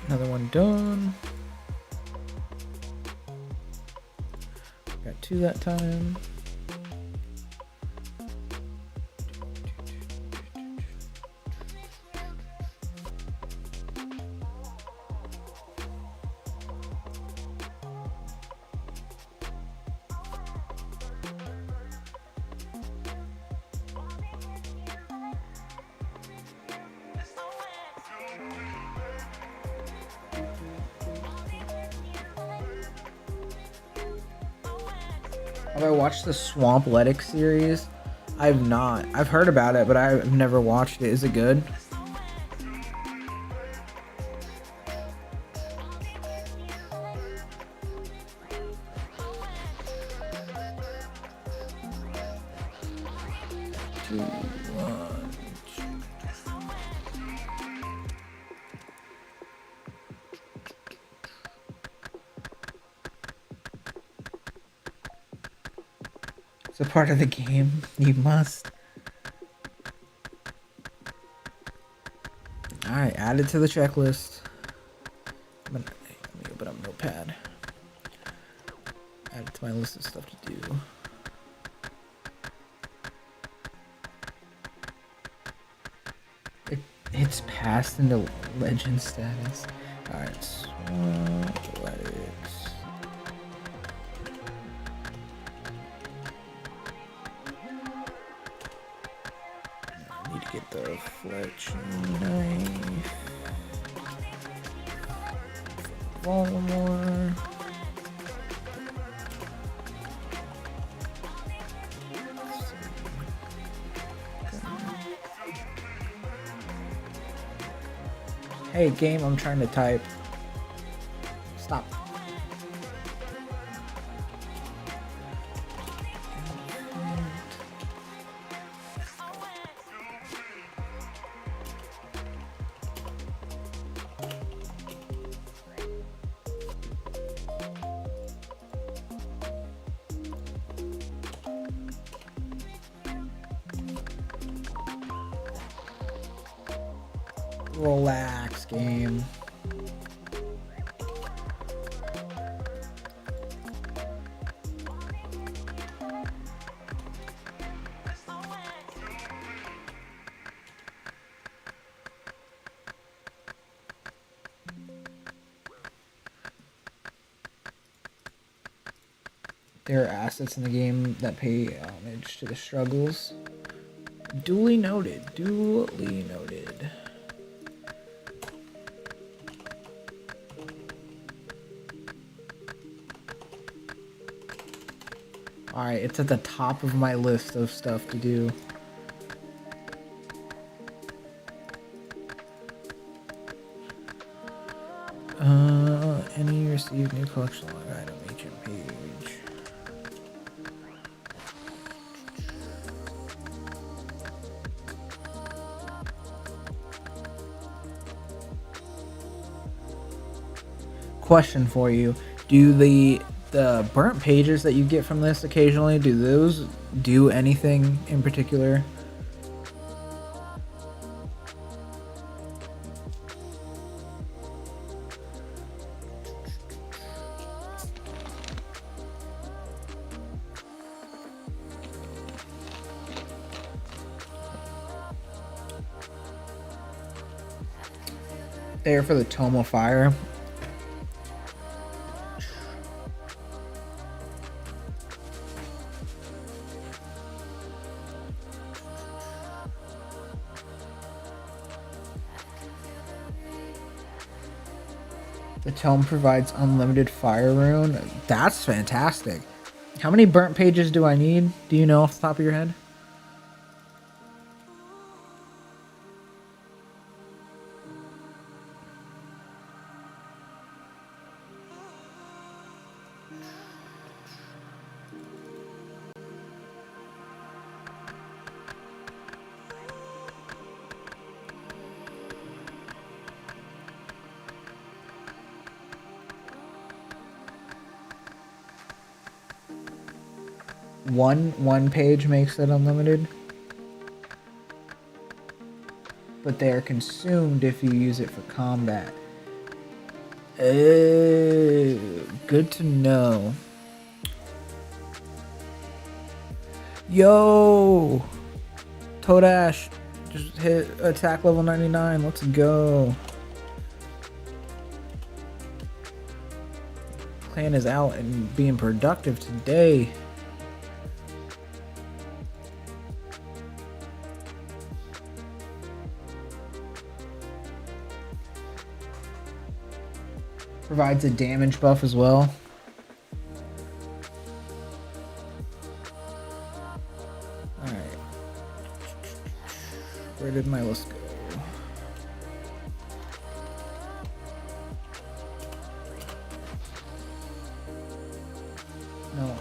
Another one done. Got two that time. Have I watched the Swamp Ledic series? I've not. I've heard about it, but I've never watched it. Is it good? Two, one. It's a part of the game. You must. Alright, add it to the checklist. Let me open up Notepad. Add it to my list of stuff to do. It's passed into legend status. Alright, so let it. I need to get the fletching knife. Voldemort. Hey, game, I'm trying to type. Stop. Relax, game. There are assets in the game that pay homage to the struggles. Duly noted. Duly noted. Alright, it's at the top of my list of stuff to do. Any received new collection log item, agent page. Question for you. Do the burnt pages that you get from this occasionally, do those do anything in particular? There for the Tome of Fire. The tome provides unlimited fire rune. That's fantastic. How many burnt pages do I need? Do you know off the top of your head? One page makes it unlimited, but they are consumed if you use it for combat. Good to know. Yo, Toadash just hit attack level 99. Let's go. Clan is out and being productive today. Provides a damage buff as well. Alright. good night. Let's go. No.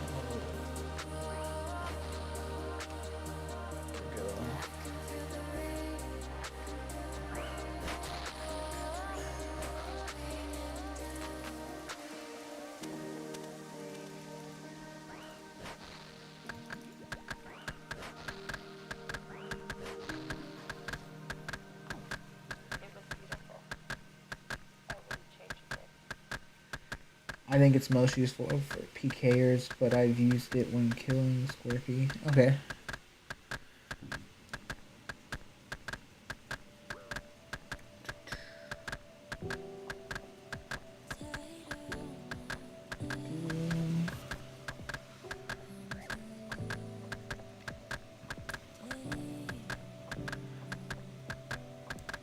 I think it's most useful for PKers, but I've used it when killing Scorpy. Okay.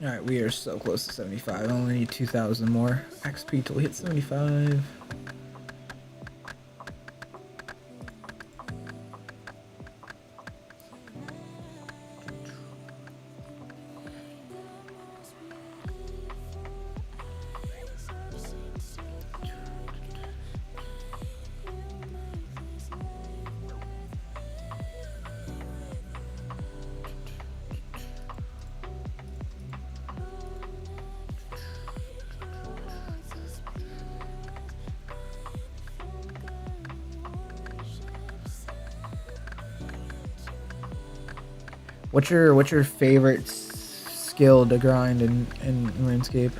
Alright, we are so close to 75. I only need 2,000 more XP till we hit 75. What's your favorite skill to grind in RuneScape?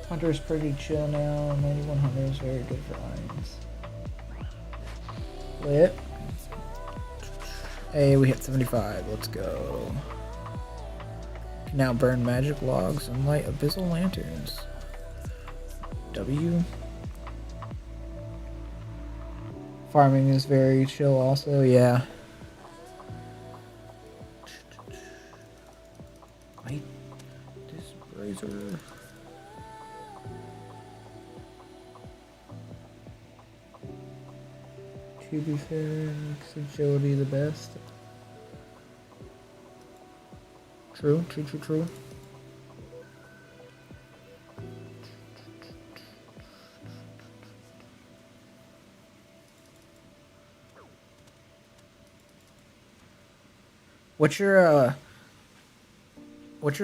Hunter's pretty chill now. 9100 is very good for lines. Lit. Hey, we hit 75. Let's go. Can now burn magic logs and light abyssal lanterns. W. Farming is very chill also, yeah. Wait. This brazier. To be fair, makes agility the best. True. What's your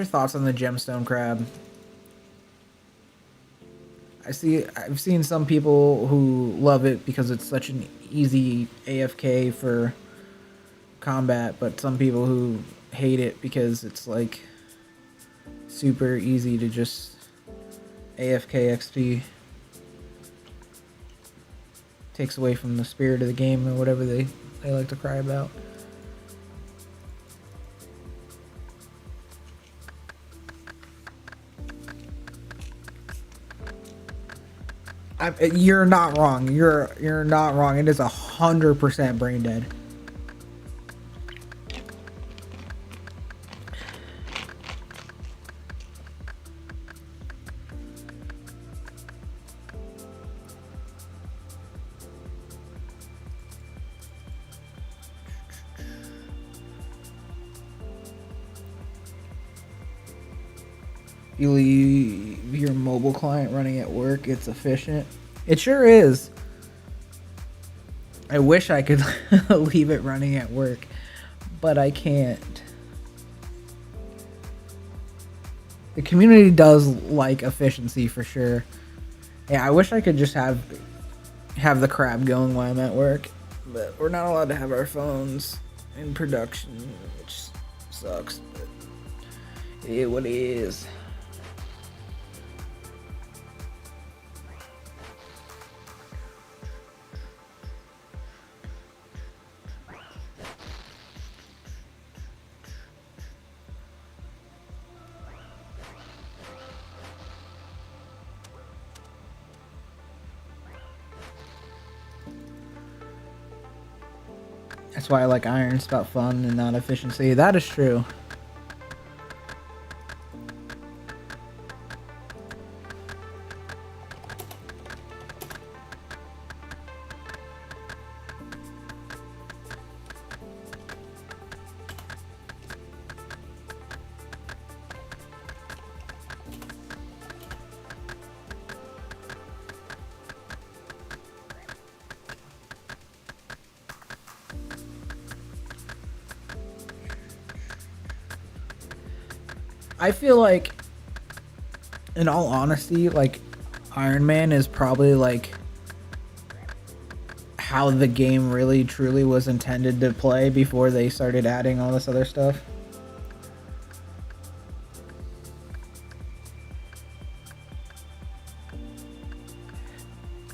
thoughts on the gemstone crab? I've seen some people who love it because it's such an easy AFK for combat, but some people who hate it because it's like super easy to just AFK XP. Takes away from the spirit of the game or whatever they like to cry about. You're not wrong. You're not wrong. It is 100% brain dead. You leave your mobile client running at work, it's efficient. It sure is. I wish I could leave it running at work, but I can't. The community does like efficiency for sure. Yeah, I wish I could just have the crab going while I'm at work, but we're not allowed to have our phones in production, which sucks, but it is what it is. That's why I like iron. It's about fun and not efficiency. That is true. I feel like, in all honesty, like, Iron Man is probably, like, how the game really truly was intended to play before they started adding all this other stuff.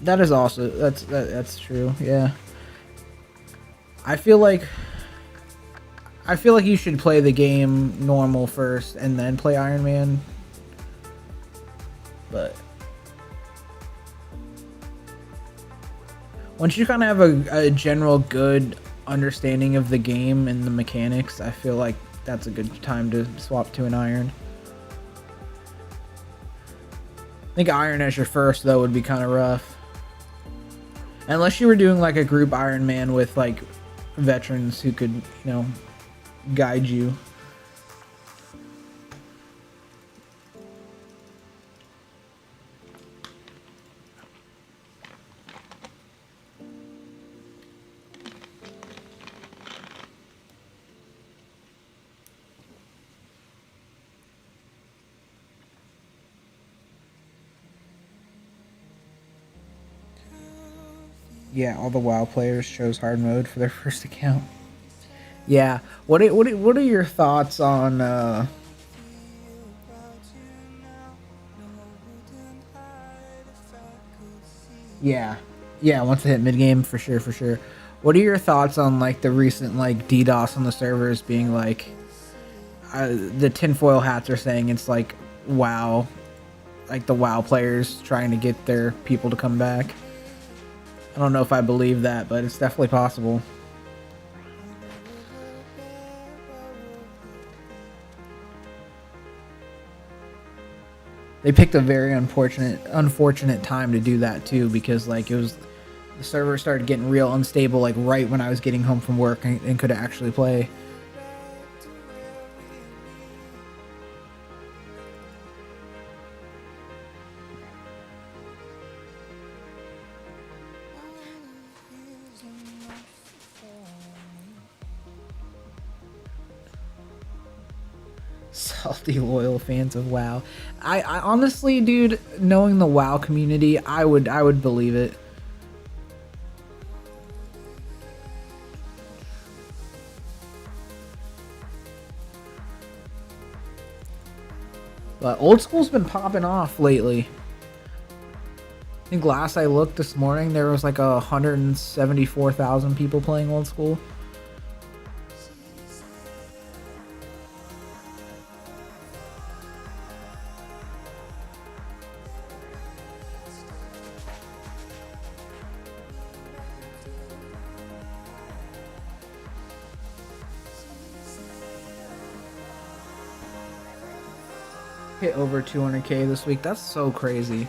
That is also, that's true, yeah. I feel like you should play the game normal first and then play Iron Man. But once you kind of have a general good understanding of the game and the mechanics, I feel like that's a good time to swap to an Iron. I think Iron as your first, though, would be kind of rough. Unless you were doing like a group Iron Man with like veterans who could, guide you. Yeah, all the WoW players chose hard mode for their first account. Yeah, what are your thoughts on? Yeah. Once they hit mid game, for sure. What are your thoughts on like the recent like DDoS on the servers being like? The tinfoil hats are saying it's like WoW, like the WoW players trying to get their people to come back. I don't know if I believe that, but it's definitely possible. They picked a very unfortunate time to do that too, because like the server started getting real unstable like right when I was getting home from work and could actually play. Salty loyal fans of WoW. I honestly, dude, knowing the WoW community, I would believe it. But old school's been popping off lately. I think last I looked this morning, there was like 174,000 people playing old school. Hit over 200K this week. That's so crazy.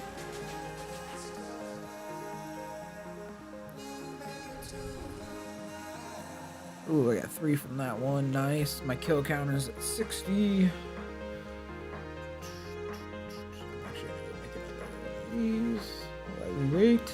Ooh, I got 3 from that one. Nice. My kill count is at 60. Actually, I'm gonna make another one of these while we wait.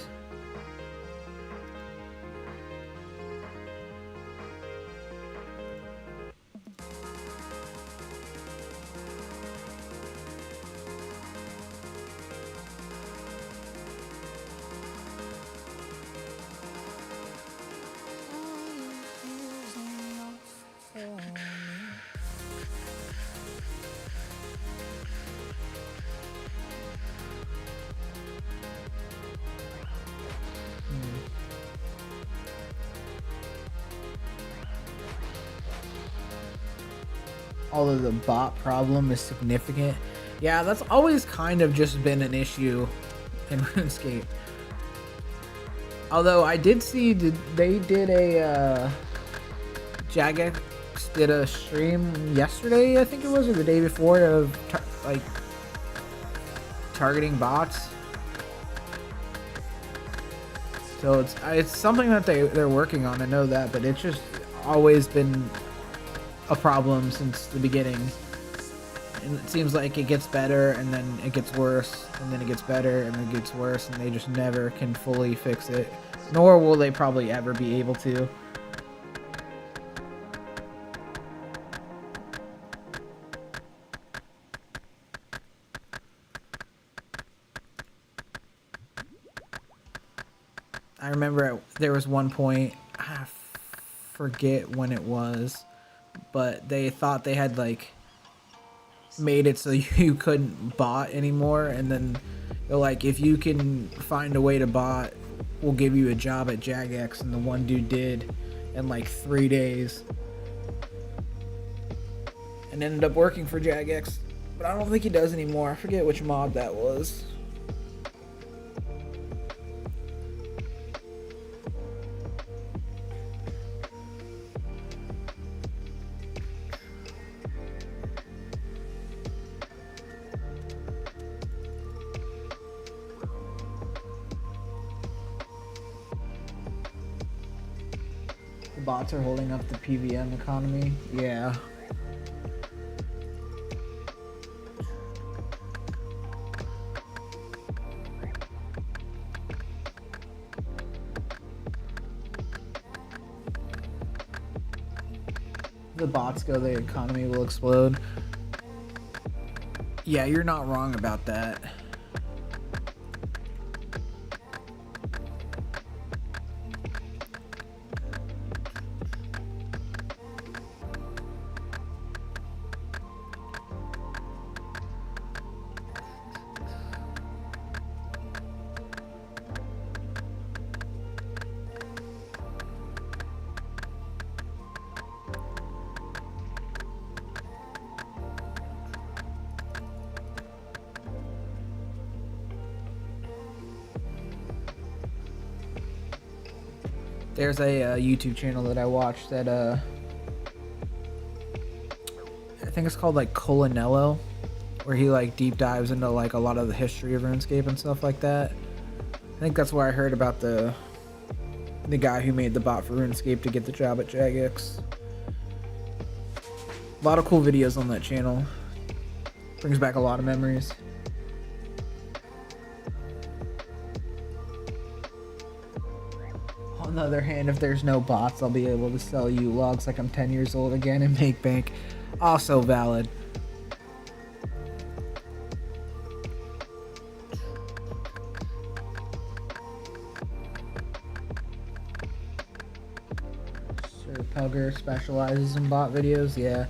although the bot problem is significant. Yeah, that's always kind of just been an issue in RuneScape. Although I did see they did a Jagex did a stream yesterday, I think it was, or the day before, of like targeting bots. So it's something that they're working on. I know that, but it's just always been a problem since the beginning. And it seems like it gets better, and then it gets worse, and then it gets better, and then it gets worse, and they just never can fully fix it. Nor will they probably ever be able to. I remember there was one point, I forget when it was, but they thought they had like made it so you couldn't bot anymore, and then they're like, if you can find a way to bot, we'll give you a job at Jagex. And the one dude did in like 3 days and ended up working for Jagex, but I don't think he does anymore. I forget which mob that was. The bots are holding up the PVM economy. Yeah. The bots go, the economy will explode. Yeah, you're not wrong about that. There's a YouTube channel that I watched that I think it's called like Colonello, where he like deep dives into like a lot of the history of RuneScape and stuff like that. I think that's where I heard about the guy who made the bot for RuneScape to get the job at Jagex. A lot of cool videos on that channel. Brings back a lot of memories. On the other hand, if there's no bots, I'll be able to sell you logs like I'm 10 years old again and make bank. Also valid. Sir Pugger specializes in bot videos, yeah.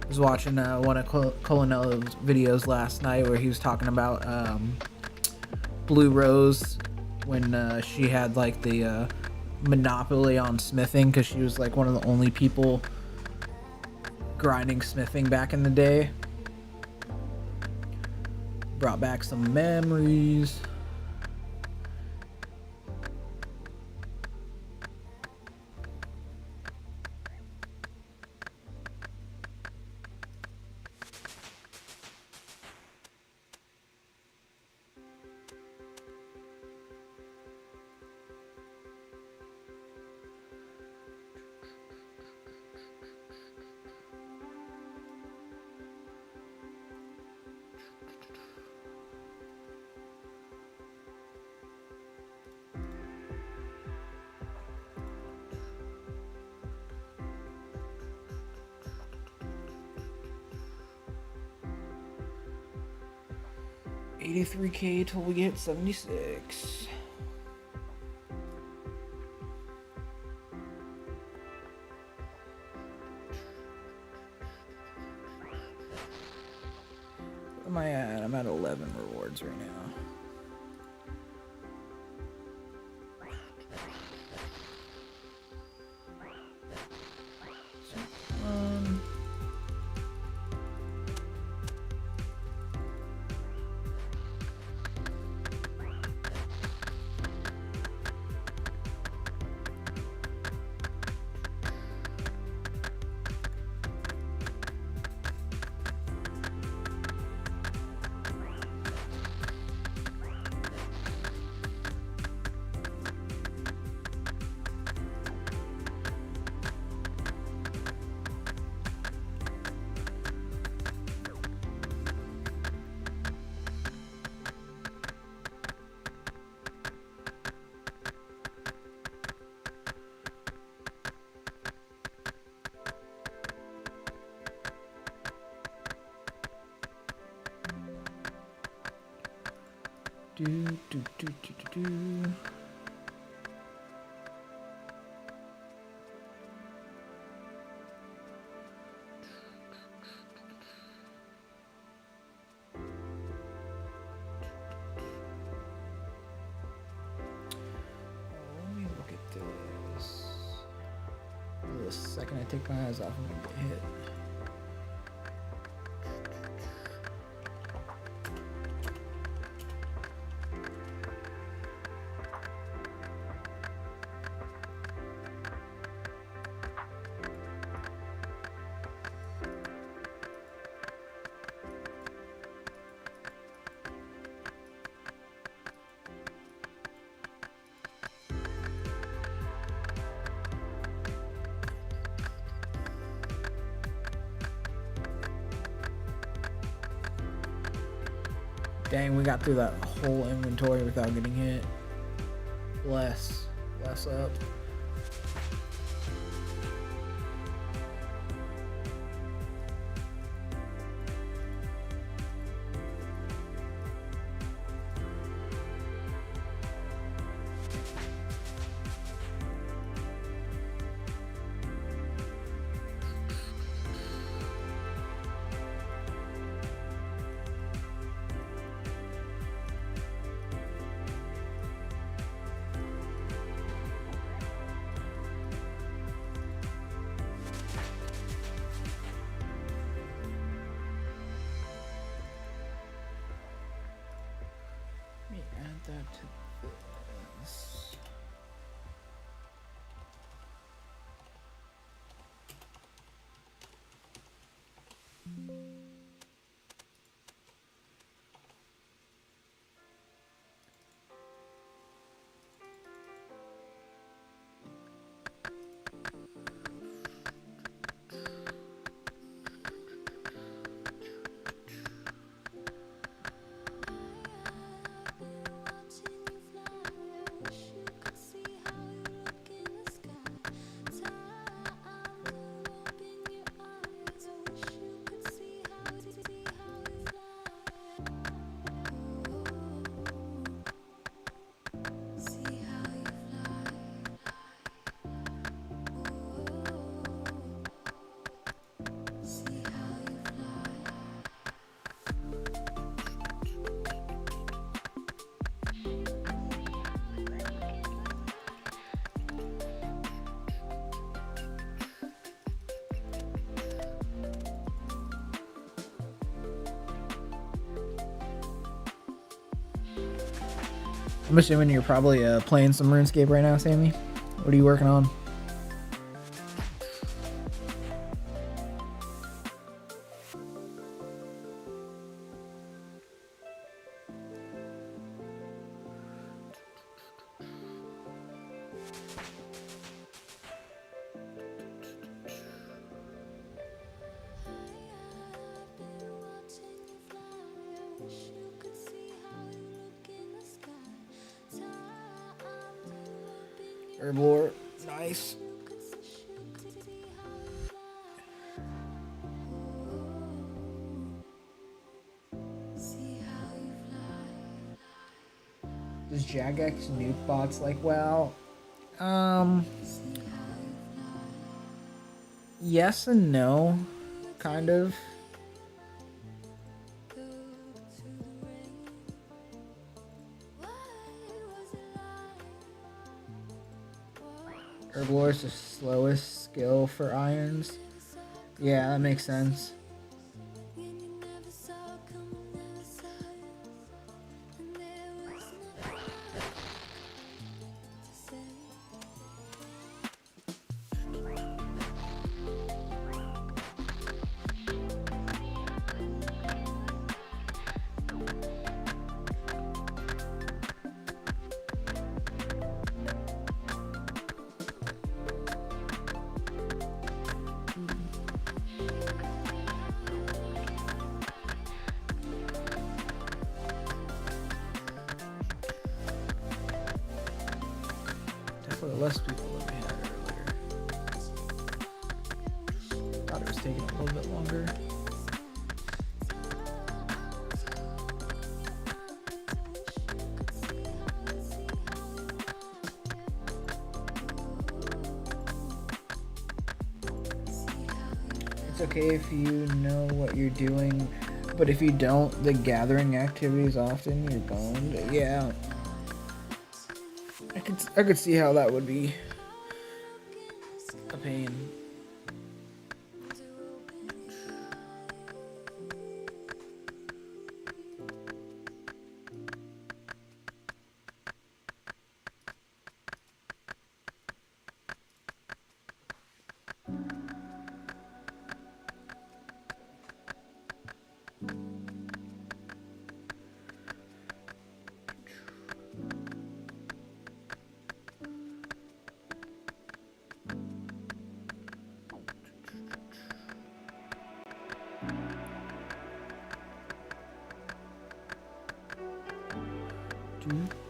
I was watching one of Colonello's videos last night where he was talking about Blue Rose when she had like the monopoly on smithing, because she was like one of the only people grinding smithing back in the day. Brought back some memories. $83K till we get 76. What am I at? I'm at 11 rewards right now. Let me look at this. The second I take my eyes off, I'm gonna get hit. Dang, we got through that whole inventory without getting hit. Bless up. Let me add that to this. I'm assuming you're probably playing some RuneScape right now, Sammy. What are you working on? Herblore, nice. Does Jagex nuke bots like WoW? Yes and no, kind of. Herblore is the slowest skill for irons. Yeah, that makes sense. Definitely less people than we had earlier. Thought it was taking a little bit longer. okay if you know what you're doing, but if you don't, the gathering activities often you're boned. Yeah, I could see how that would be a pain.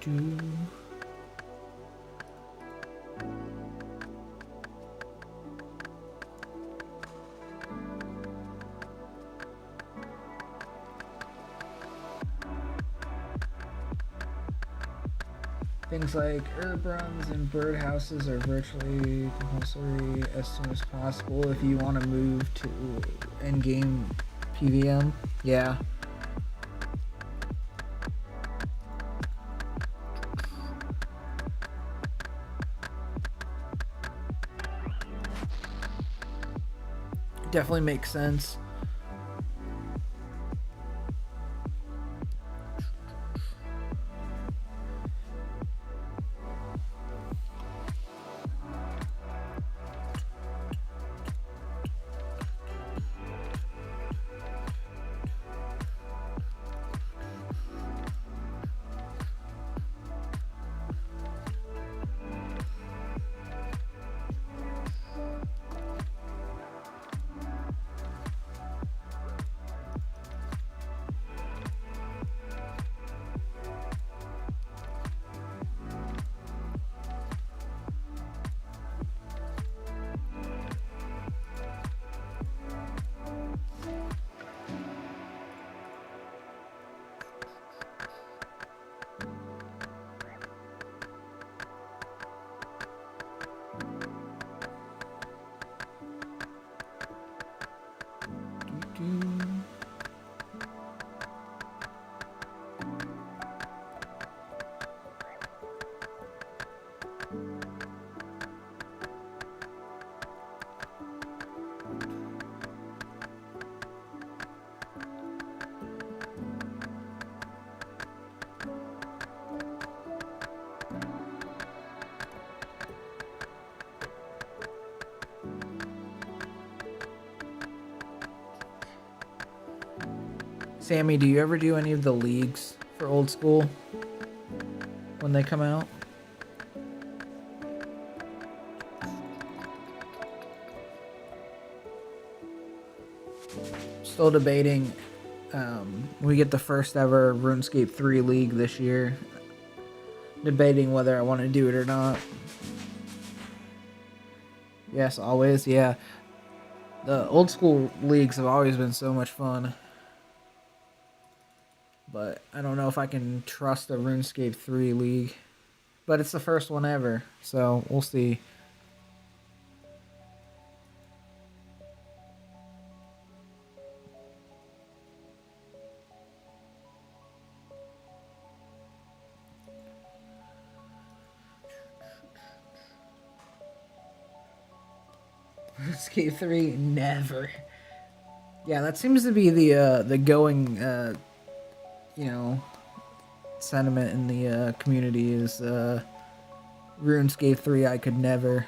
Do. Things like herb runs and birdhouses are virtually compulsory as soon as possible if you want to move to endgame PVM. Yeah. Definitely makes sense. Sammy, do you ever do any of the leagues for old school when they come out? Still debating. We get the first ever RuneScape 3 league this year. Debating whether I want to do it or not. Yes, always. Yeah. The old school leagues have always been so much fun. But I don't know if I can trust a RuneScape 3 league. But it's the first one ever, so we'll see. RuneScape 3, never. Yeah, that seems to be the going sentiment in the community is RuneScape 3 I could never.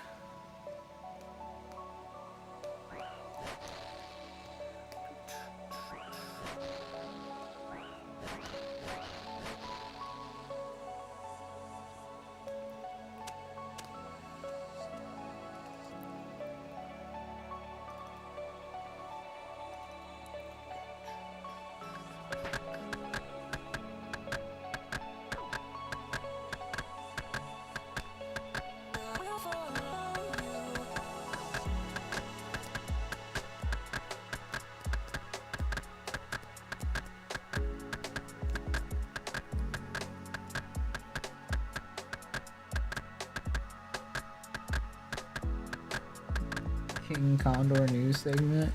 King Condor news segment.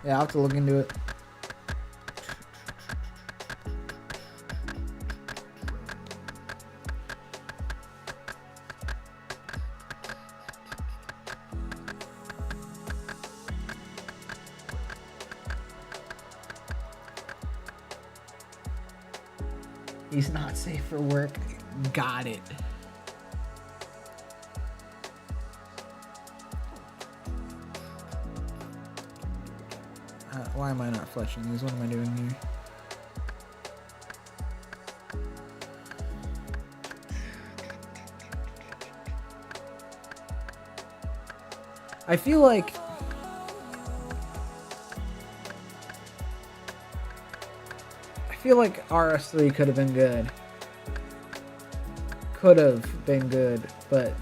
Yeah, I'll have to look into it. He's not safe for work. Got it. Why am I not fletching these? What am I doing here? I feel like RS3 could have been good. Could have been good, but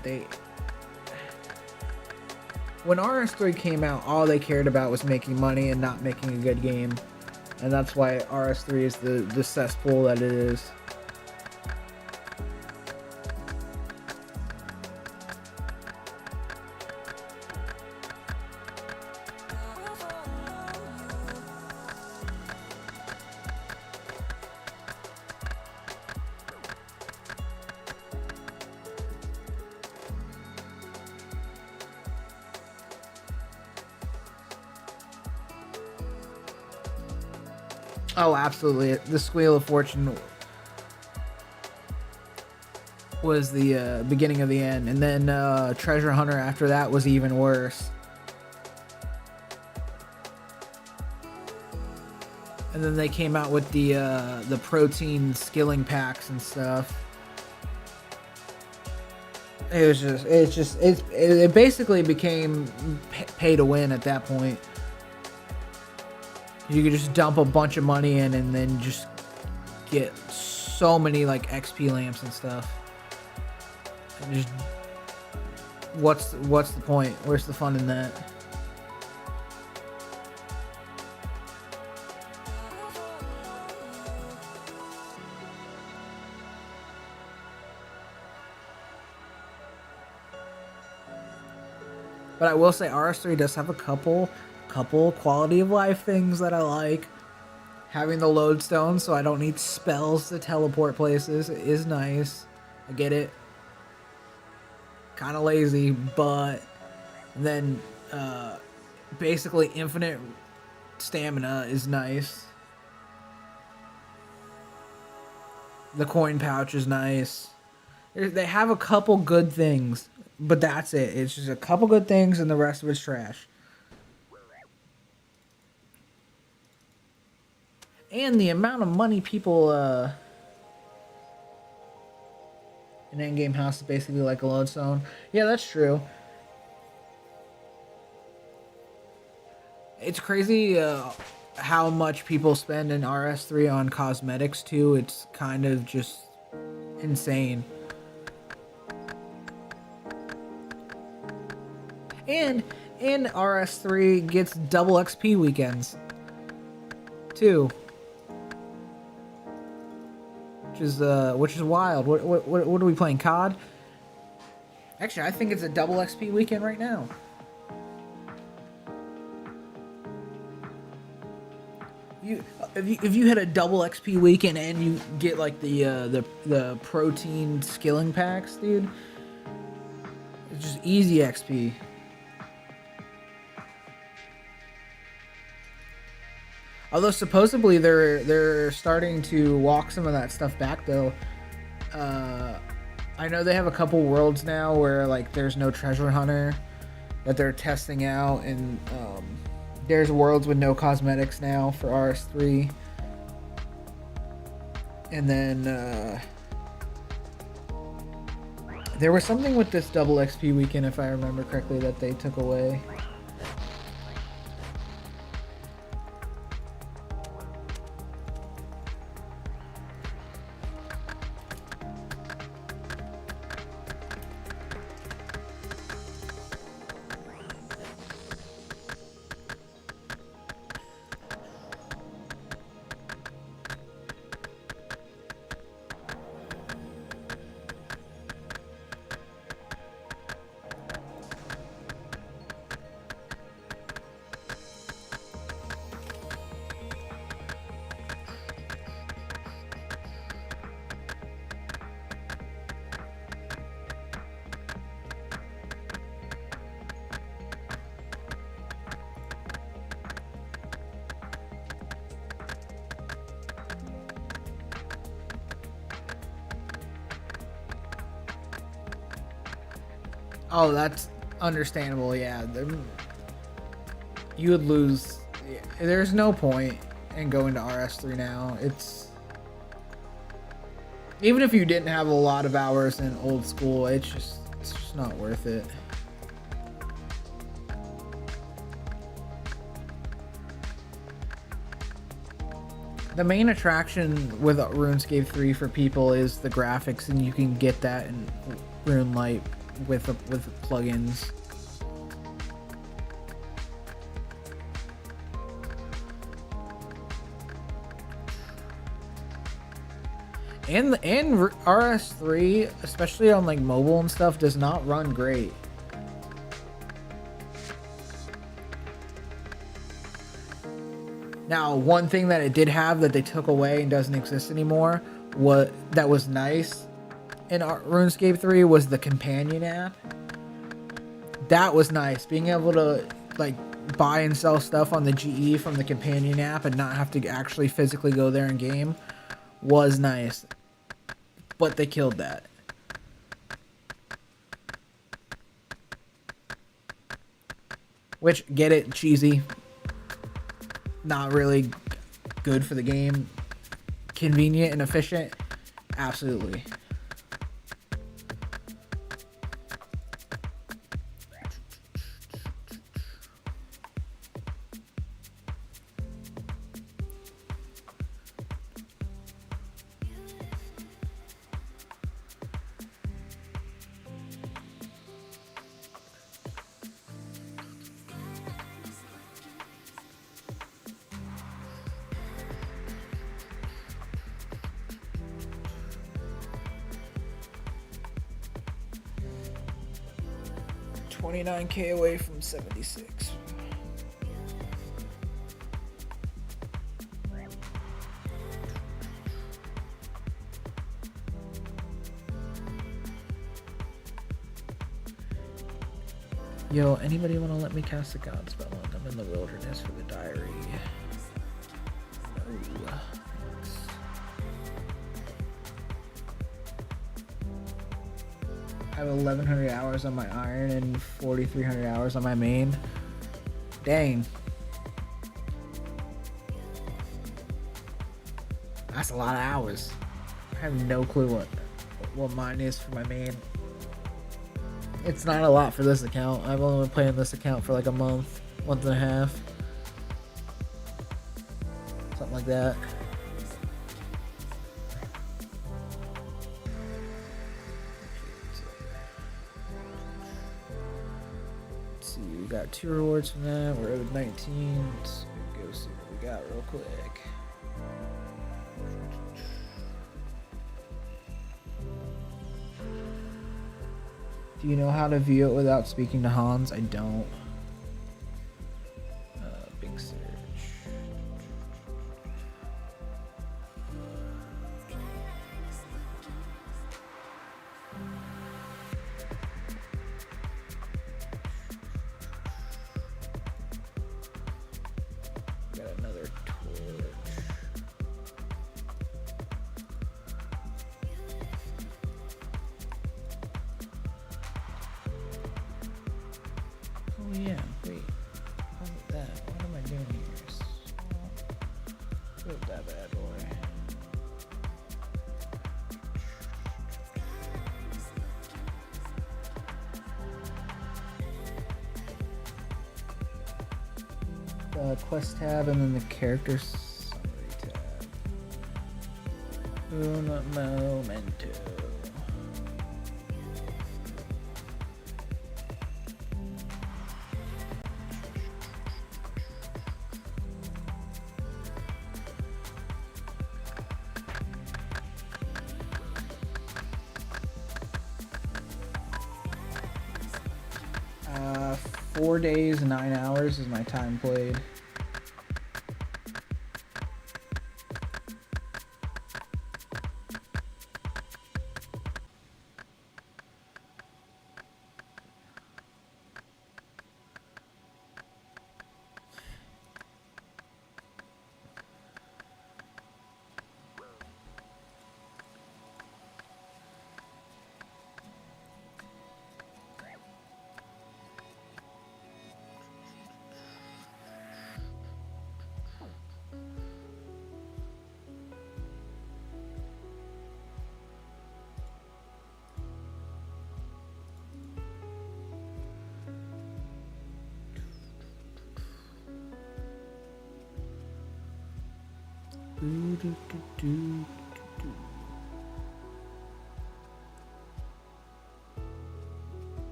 when RS3 came out, all they cared about was making money and not making a good game. And that's why RS3 is the cesspool that it is. Oh, absolutely. The Squeal of Fortune was the beginning of the end. And then Treasure Hunter after that was even worse. And then they came out with the protein skilling packs and stuff. It basically became pay to win at that point. You could just dump a bunch of money in and then just get so many like XP lamps and stuff. And just what's the point? Where's the fun in that? But I will say RS3 does have a couple quality of life things that I like. Having the lodestone so I don't need spells to teleport places is nice. I get it. Kind of lazy, but then basically infinite stamina is nice. The coin pouch is nice. They have a couple good things, but that's it. It's just a couple good things and the rest of it's trash. And the amount of money people an endgame house is basically like a lodestone. Yeah, that's true. It's crazy how much people spend in RS3 on cosmetics too. It's kind of just insane. And RS3 gets double XP weekends too. Which is wild. What are we playing? COD? Actually, I think it's a double XP weekend right now. If you had a double XP weekend and you get like the protein skilling packs, dude, it's just easy XP. Although supposedly they're starting to walk some of that stuff back though. I know they have a couple worlds now where like there's no treasure hunter that they're testing out, and there's worlds with no cosmetics now for RS3. And then there was something with this double XP weekend, if I remember correctly, that they took away. Oh, that's understandable. Yeah, you would lose. There's no point in going to RS3 now. It's even if you didn't have a lot of hours in old school, it's just not worth it. The main attraction with RuneScape 3 for people is the graphics, and you can get that in RuneLite with plugins. And RS3, especially on like mobile and stuff, does not run great. Now, one thing that it did have that they took away and doesn't exist anymore, that was nice in RuneScape 3 was the companion app. That was nice. Being able to like buy and sell stuff on the GE from the companion app and not have to actually physically go there in game was nice. But they killed that. Which, get it, cheesy. Not really good for the game. Convenient and efficient, absolutely. $29K away from 76. Yo, anybody want to let me cast a god spell on them in the wilderness for the diary? No. I have 1,100 hours on my iron and 4,300 hours on my main. Dang. That's a lot of hours. I have no clue what mine is for my main. It's not a lot for this account. I've only been playing this account for like a month and a half. Something like that. Let's see, we got 2 rewards from that. We're owed 19. Let's go see what we got real quick. Do you know how to view it without speaking to Hans? I don't. Big search. Got another torch. Oh yeah, wait. How about that? What am I doing here? Build that bad boy. The quest tab and then the character summary tab. Un momento. Uh, 4 days, 9 hours is my time played.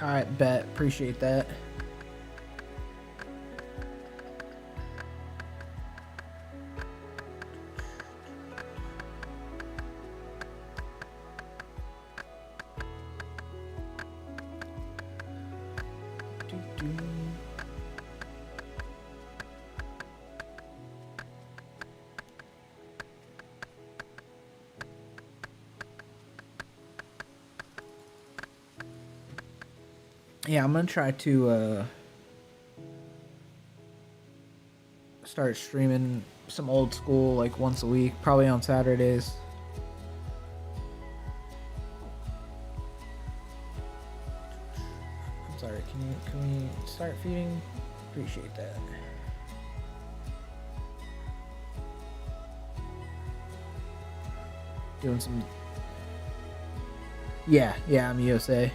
All right, bet. Appreciate that. Yeah, I'm gonna try to start streaming some old school like once a week, probably on Saturdays. I'm sorry, can we start feeding? Appreciate that. Doing some. Yeah, I'm USA.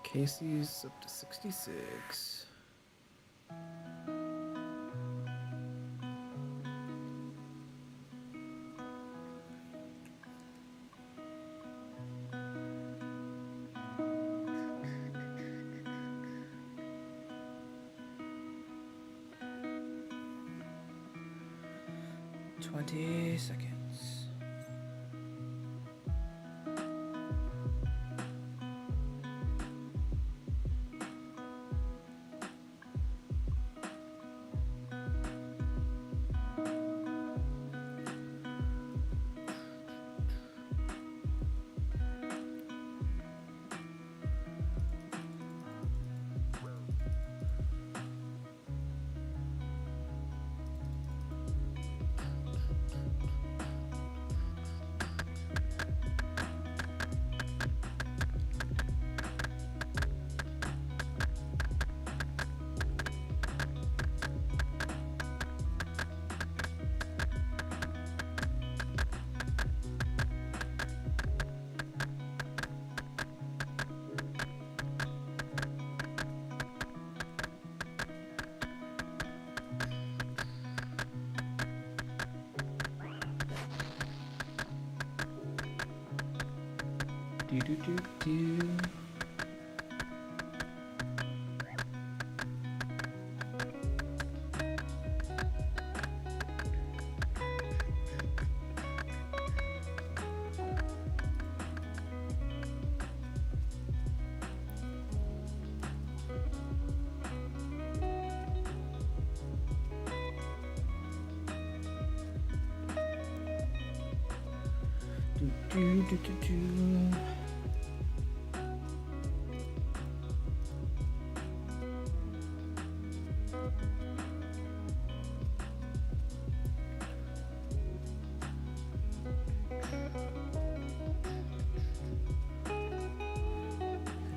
Casey's up to 66. Seconds. Do.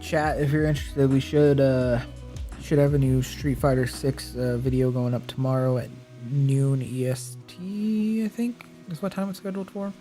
Chat, if you're interested, we should Should have a new Street Fighter 6 video going up tomorrow at noon EST, I think is what time it's scheduled for.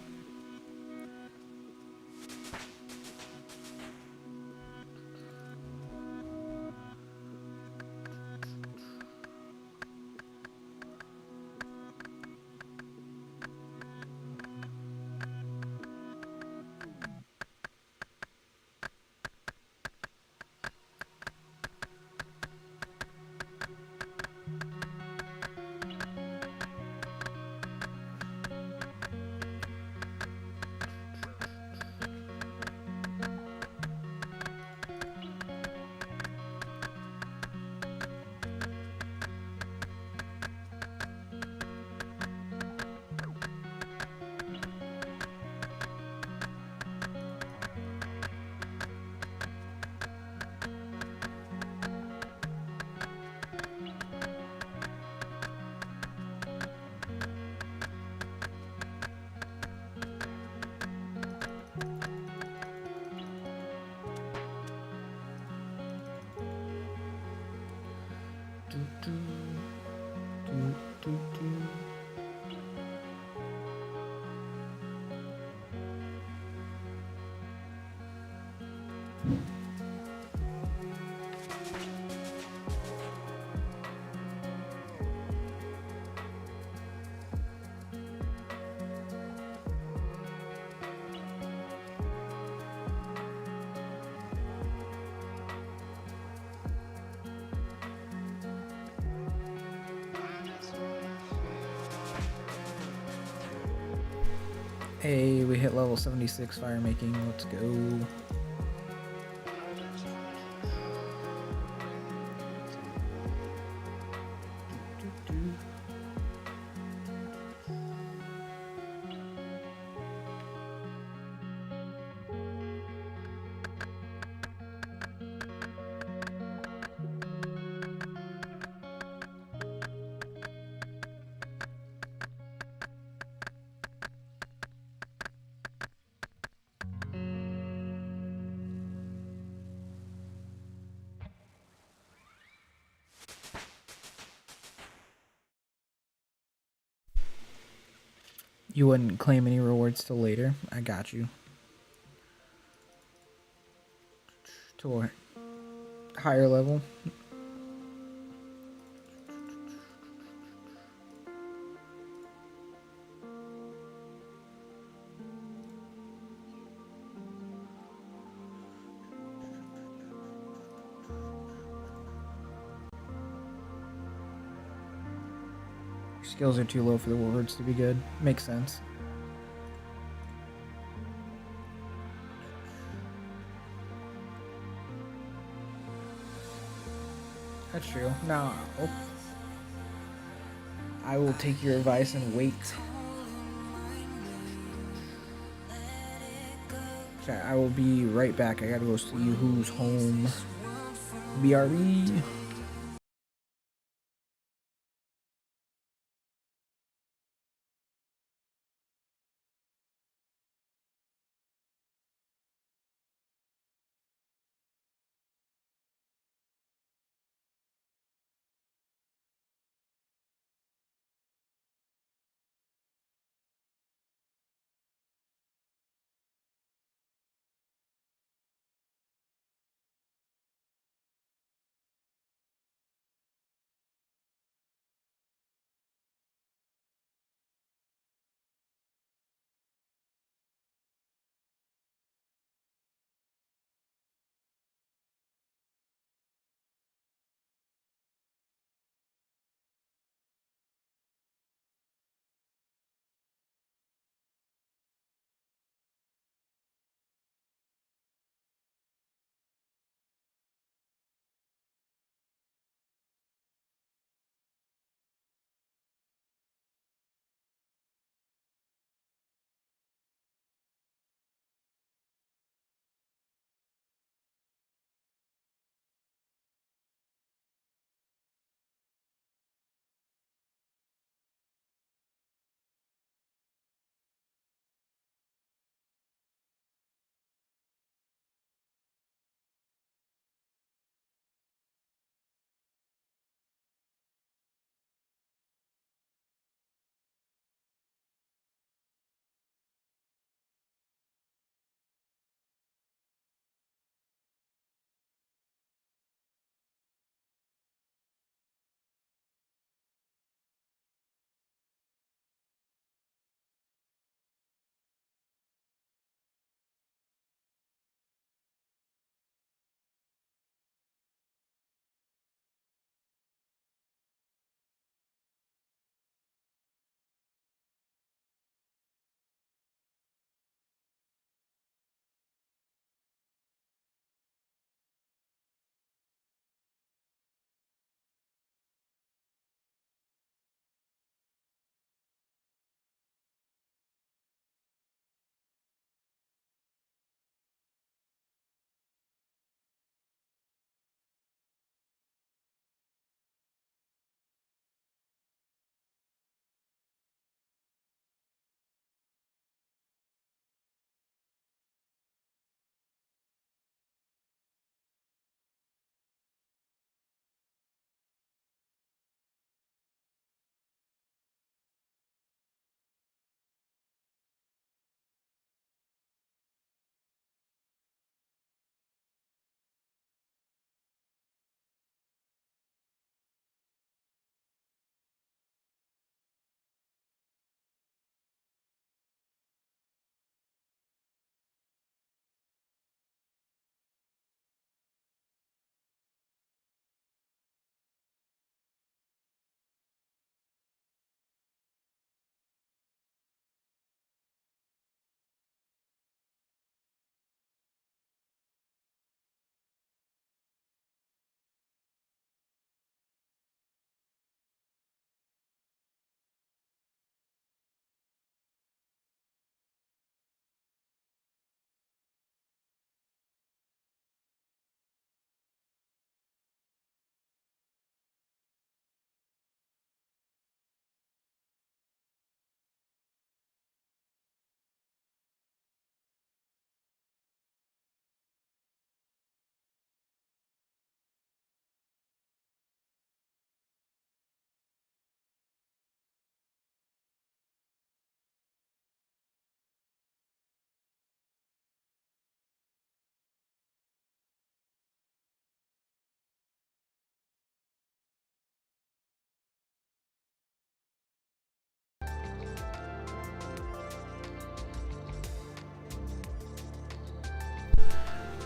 Hey, we hit level 76 fire making. Let's go. You wouldn't claim any rewards till later. I got you. To a higher level. Skills are too low for the rewards to be good. Makes sense. That's true. No. I will take your advice and wait. Chat, I will be right back. I gotta go see who's home. BRB.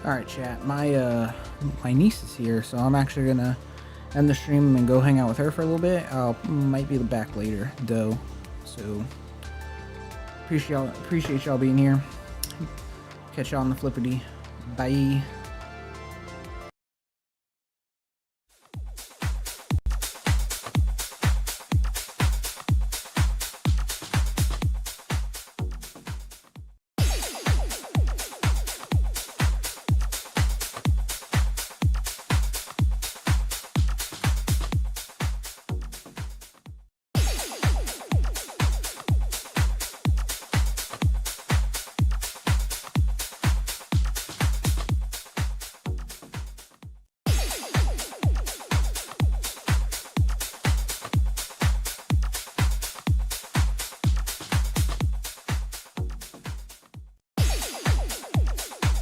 Alright, chat. My niece is here, so I'm actually gonna end the stream and go hang out with her for a little bit. I'll might be back later, though. So appreciate y'all being here. Catch y'all on the flippity. Bye.